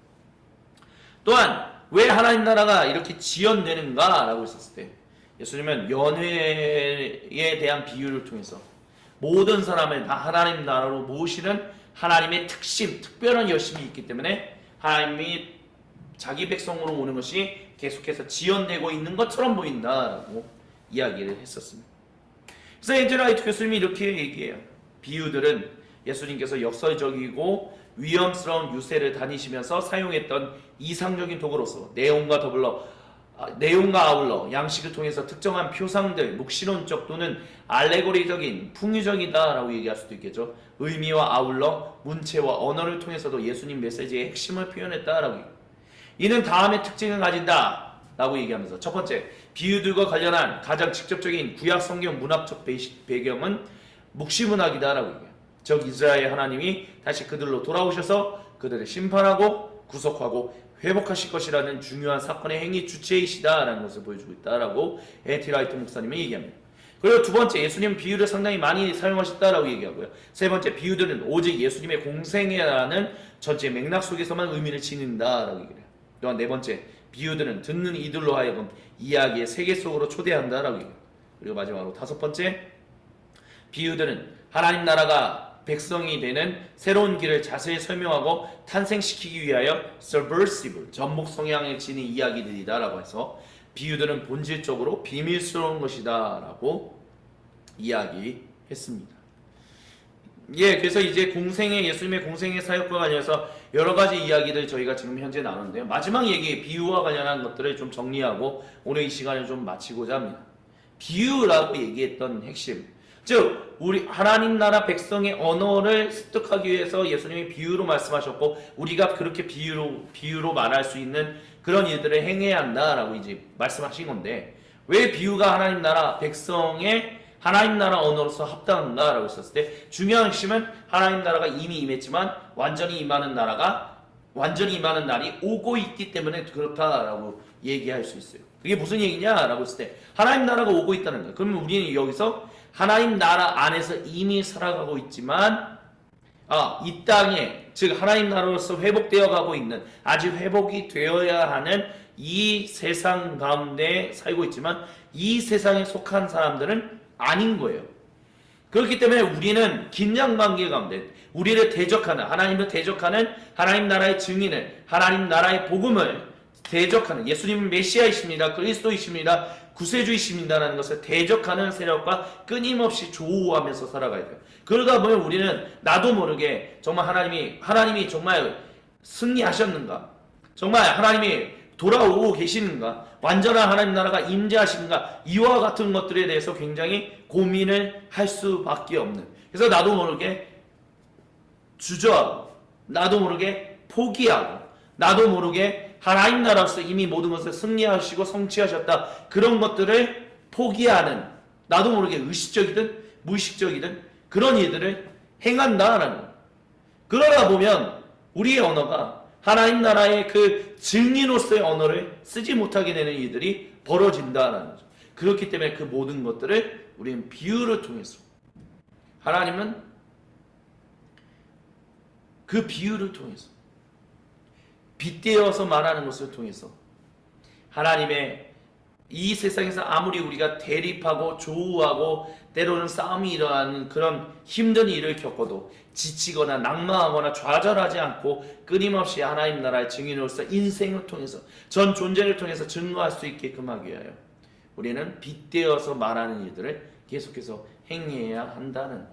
또한 왜 하나님 나라가 이렇게 지연되는가 라고 했었을 때 예수님은 연회에 대한 비유를 통해서 모든 사람을 다 하나님 나라로 모시는 하나님의 특별한 열심이 있기 때문에 하나님이 자기 백성으로 오는 것이 계속해서 지연되고 있는 것처럼 보인다라고 이야기를 했었습니다. 그래서 엔젤 화이트 교수님이 이렇게 얘기해요. 비유들은 예수님께서 역설적이고 위험스러운 유세를 다니시면서 사용했던 이상적인 도구로서 내용과 아울러 양식을 통해서 특정한 표상들, 묵시론적 또는 알레고리적인 풍유적이다라고 얘기할 수도 있겠죠. 의미와 아울러, 문체와 언어를 통해서도 예수님 메시지의 핵심을 표현했다라고 얘기해요. 이는 다음의 특징을 가진다 라고 얘기하면서 첫 번째, 비유들과 관련한 가장 직접적인 구약 성경 문학적 배경은 묵시문학이다 라고 얘기해요. 즉 이스라엘 하나님이 다시 그들로 돌아오셔서 그들을 심판하고 구속하고 회복하실 것이라는 중요한 사건의 행위 주체이시다라는 것을 보여주고 있다라고 에티 라이트 목사님이 얘기합니다. 그리고 두 번째, 예수님은 비유를 상당히 많이 사용하셨다라고 얘기하고요. 세 번째, 비유들은 오직 예수님의 공생애라는 전체 맥락 속에서만 의미를 지닌다라고 얘기해요. 또한 네 번째, 비유들은 듣는 이들로 하여금 이야기의 세계 속으로 초대한다라고 얘기해요. 그리고 마지막으로 다섯 번째, 비유들은 하나님 나라가 백성이 되는 새로운 길을 자세히 설명하고 탄생시키기 위하여 subversive, 전목 성향을 지닌 이야기들이다라고 해서 비유들은 본질적으로 비밀스러운 것이다라고 이야기했습니다. 그래서 이제 예수님의 공생의 사역과 관련해서 여러 가지 이야기들 저희가 지금 현재 나누는데요. 마지막 얘기, 비유와 관련한 것들을 좀 정리하고 오늘 이 시간을 좀 마치고자 합니다. 비유라고 얘기했던 핵심, 즉 우리 하나님 나라 백성의 언어를 습득하기 위해서 예수님이 비유로 말씀하셨고 우리가 그렇게 비유로 말할 수 있는 그런 일들을 행해야 한다라고 이제 말씀하신 건데, 왜 비유가 하나님 나라 백성의 하나님 나라 언어로서 합당한가라고 했었을 때 중요한 핵심은 하나님 나라가 이미 임했지만 완전히 임하는 날이 오고 있기 때문에 그렇다라고 얘기할 수 있어요. 그게 무슨 얘기냐라고 했을 때 하나님 나라가 오고 있다는 거예요. 그러면 우리는 여기서 하나님 나라 안에서 이미 살아가고 있지만 이 땅에 즉 하나님 나라로서 회복되어 가고 있는 아직 회복이 되어야 하는 이 세상 가운데 살고 있지만 이 세상에 속한 사람들은 아닌 거예요. 그렇기 때문에 우리는 긴장관계 가운데 우리를 대적하는 하나님을 대적하는 하나님 나라의 증인을 하나님 나라의 복음을 대적하는 예수님은 메시아이십니다. 그리스도이십니다. 구세주이십니다라는 것을 대적하는 세력과 끊임없이 조우하면서 살아가야 돼요. 그러다 보면 우리는 나도 모르게 정말 하나님이 정말 승리하셨는가? 정말 하나님이 돌아오고 계시는가? 완전한 하나님 나라가 임재하시는가? 이와 같은 것들에 대해서 굉장히 고민을 할 수밖에 없는. 그래서 나도 모르게 주저하고 나도 모르게 포기하고 나도 모르게 하나님 나라로서 이미 모든 것을 승리하시고 성취하셨다. 그런 것들을 포기하는 나도 모르게 의식적이든 무의식적이든 그런 일들을 행한다라는 거예요. 그러다 보면 우리의 언어가 하나님 나라의 그 증인으로서의 언어를 쓰지 못하게 되는 일들이 벌어진다라는 거죠. 그렇기 때문에 그 모든 것들을 우리는 비유를 통해서 하나님은 그 비유를 통해서 빗대어서 말하는 것을 통해서 하나님의 이 세상에서 아무리 우리가 대립하고 조우하고 때로는 싸움이 일어나는 그런 힘든 일을 겪어도 지치거나 낙망하거나 좌절하지 않고 끊임없이 하나님 나라의 증인으로서 인생을 통해서 전 존재를 통해서 증거할 수 있게끔 하기 위하여 우리는 빗대어서 말하는 일들을 계속해서 행해야 한다는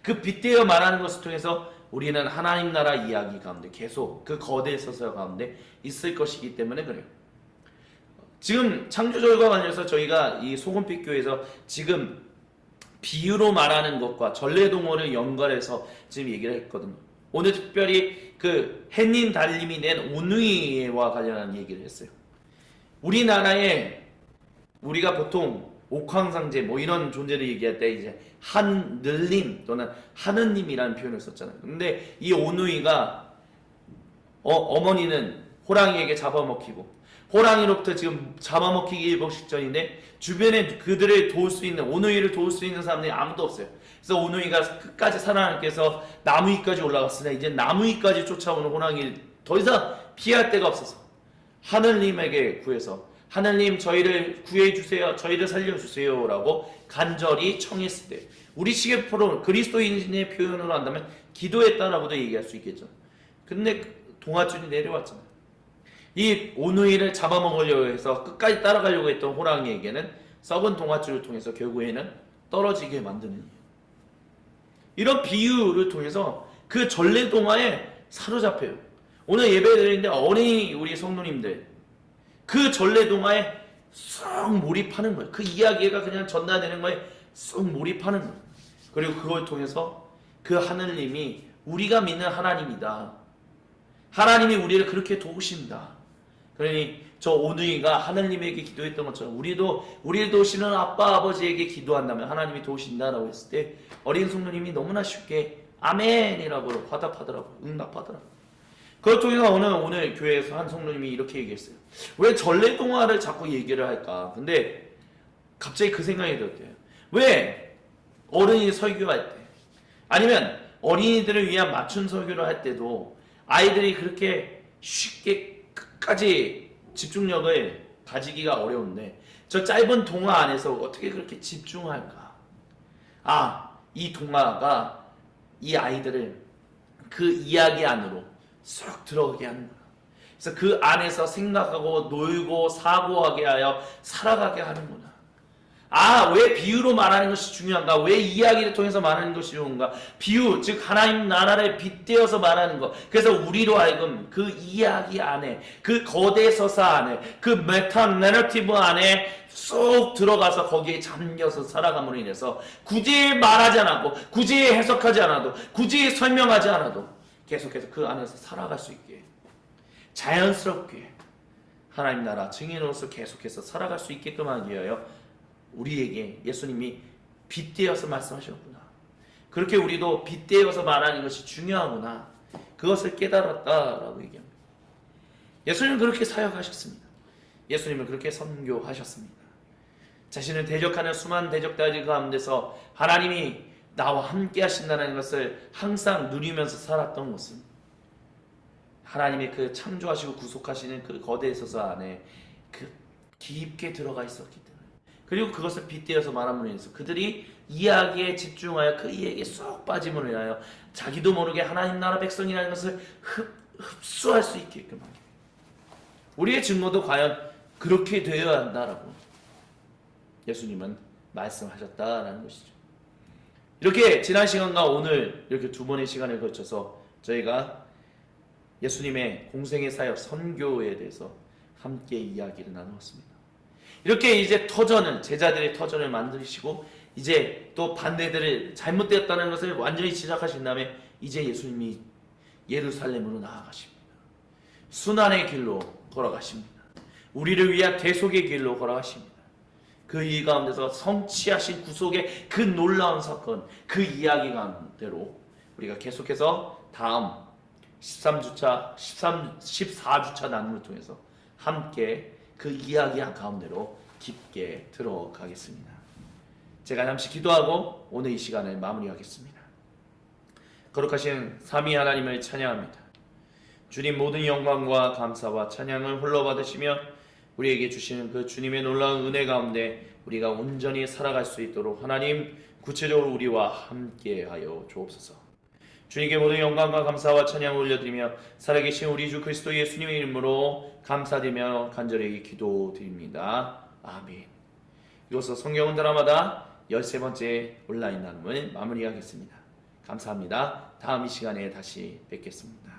그 빗대어 말하는 것을 통해서 우리는 하나님 나라 이야기 가운데 계속 그 거대 서서 가운데 있을 것이기 때문에 그래요. 지금 창조절과 관련해서 저희가 이 소금빛 교회에서 지금 비유로 말하는 것과 전래동어를 연결해서 지금 얘기를 했거든요. 오늘 특별히 그 헨린 달님이 낸 온누이와 관련한 얘기를 했어요. 우리나라에 우리가 보통 옥황상제 뭐 이런 존재를 얘기할 때 이제 하늘님 또는 하느님이라는 표현을 썼잖아요. 근데 이 온누이가 어머니는 호랑이에게 잡아먹히고 호랑이로부터 지금 잡아먹히기 일보 직전인데 주변에 그들을 도울 수 있는 온누이를 도울 수 있는 사람들이 아무도 없어요. 그래서 온누이가 끝까지 살아남기 위해서 나무 위까지 올라갔으나 이제 나무 위까지 쫓아오는 호랑이를 더 이상 피할 데가 없어서 하느님에게 구해서 하느님 저희를 구해주세요. 저희를 살려주세요. 라고 간절히 청했을 때 우리 시계표로 그리스도인의 표현으로 한다면 기도했다라고도 얘기할 수 있겠죠. 근데 동화줄이 내려왔잖아요. 이 온누이를 잡아먹으려고 해서 끝까지 따라가려고 했던 호랑이에게는 썩은 동화줄을 통해서 결국에는 떨어지게 만드는 이유. 이런 비유를 통해서 그 전래동화에 사로잡혀요. 오늘 예배드리는데 어린이 우리 성도님들 그 전래동화에 쏙 몰입하는 거예요. 그 이야기가 그냥 전달되는 거에 쏙 몰입하는 거예요. 그리고 그걸 통해서 그 하느님이 우리가 믿는 하나님이다. 하나님이 우리를 그렇게 도우신다. 그러니 저 온누이가 하느님에게 기도했던 것처럼 우리를 도우시는 아빠 아버지에게 기도한다면 하나님이 도우신다라고 했을 때 어린 성도님이 너무나 쉽게 아멘이라고 화답하더라고요. 응답하더라고요. 그걸 통해서 오늘 교회에서 한 성도님이 이렇게 얘기했어요. 왜 전래동화를 자꾸 얘기를 할까? 근데 갑자기 그 생각이 들었대요. 왜 어른이 설교할 때 아니면 어린이들을 위한 맞춤 설교를 할 때도 아이들이 그렇게 쉽게 끝까지 집중력을 가지기가 어려운데 저 짧은 동화 안에서 어떻게 그렇게 집중할까? 이 동화가 이 아이들을 그 이야기 안으로 쏙 들어가게 하는구나. 그래서 그 안에서 생각하고 놀고 사고하게 하여 살아가게 하는구나. 왜 비유로 말하는 것이 중요한가? 왜 이야기를 통해서 말하는 것이 좋은가? 비유, 즉 하나님 나라를 빗대어서 말하는 것. 그래서 우리로 하여금 그 이야기 안에, 그 거대 서사 안에, 그 메타 내러티브 안에 쏙 들어가서 거기에 잠겨서 살아감으로 인해서 굳이 말하지 않아도, 굳이 해석하지 않아도, 굳이 설명하지 않아도 계속해서 그 안에서 살아갈 수 있게 자연스럽게 하나님 나라 증인으로서 계속해서 살아갈 수 있게끔 하기 위하여 우리에게 예수님이 빗대어서 말씀하셨구나. 그렇게 우리도 빗대어서 말하는 것이 중요하구나. 그것을 깨달았다라고 얘기합니다. 예수님은 그렇게 사역하셨습니다. 예수님은 그렇게 선교하셨습니다. 자신을 대적하는 수많은 대적자들 가운데서 하나님이 나와 함께 하신다는 것을 항상 누리면서 살았던 것은 하나님의 그 창조하시고 구속하시는 그 거대의 서사 안에 그 깊게 들어가 있었기 때문에, 그리고 그것을 빗대어서 말함으로 인해서 그들이 이야기에 집중하여 그 이야기에 쏙 빠짐으로 인하여 자기도 모르게 하나님 나라 백성이라는 것을 흡수할 수 있게끔 하기. 우리의 증거도 과연 그렇게 되어야 한다라고 예수님은 말씀하셨다라는 것이죠. 이렇게 지난 시간과 오늘 이렇게 두 번의 시간을 거쳐서 저희가 예수님의 공생의 사역 선교에 대해서 함께 이야기를 나누었습니다. 이렇게 이제 터전을, 제자들의 터전을 만드시고 이제 또 반대들을 잘못되었다는 것을 완전히 지적하신 다음에 이제 예수님이 예루살렘으로 나아가십니다. 순환의 길로 걸어가십니다. 우리를 위한 대속의 길로 걸어가십니다. 그 이 가운데서 성취하신 구속의 그 놀라운 사건, 그 이야기 가운데로 우리가 계속해서 다음 14주차 나눔을 통해서 함께 그 이야기 가운데로 깊게 들어가겠습니다. 제가 잠시 기도하고 오늘 이 시간을 마무리하겠습니다. 거룩하신 삼위 하나님을 찬양합니다. 주님, 모든 영광과 감사와 찬양을 홀로 받으시며 우리에게 주시는 그 주님의 놀라운 은혜 가운데 우리가 온전히 살아갈 수 있도록 하나님 구체적으로 우리와 함께하여 주옵소서. 주님께 모든 영광과 감사와 찬양을 올려드리며 살아계신 우리 주 그리스도 예수님의 이름으로 감사드리며 간절히 기도드립니다. 아멘. 이로써 성경은 드라마다 13번째 온라인 나눔을 마무리하겠습니다. 감사합니다. 다음 이 시간에 다시 뵙겠습니다.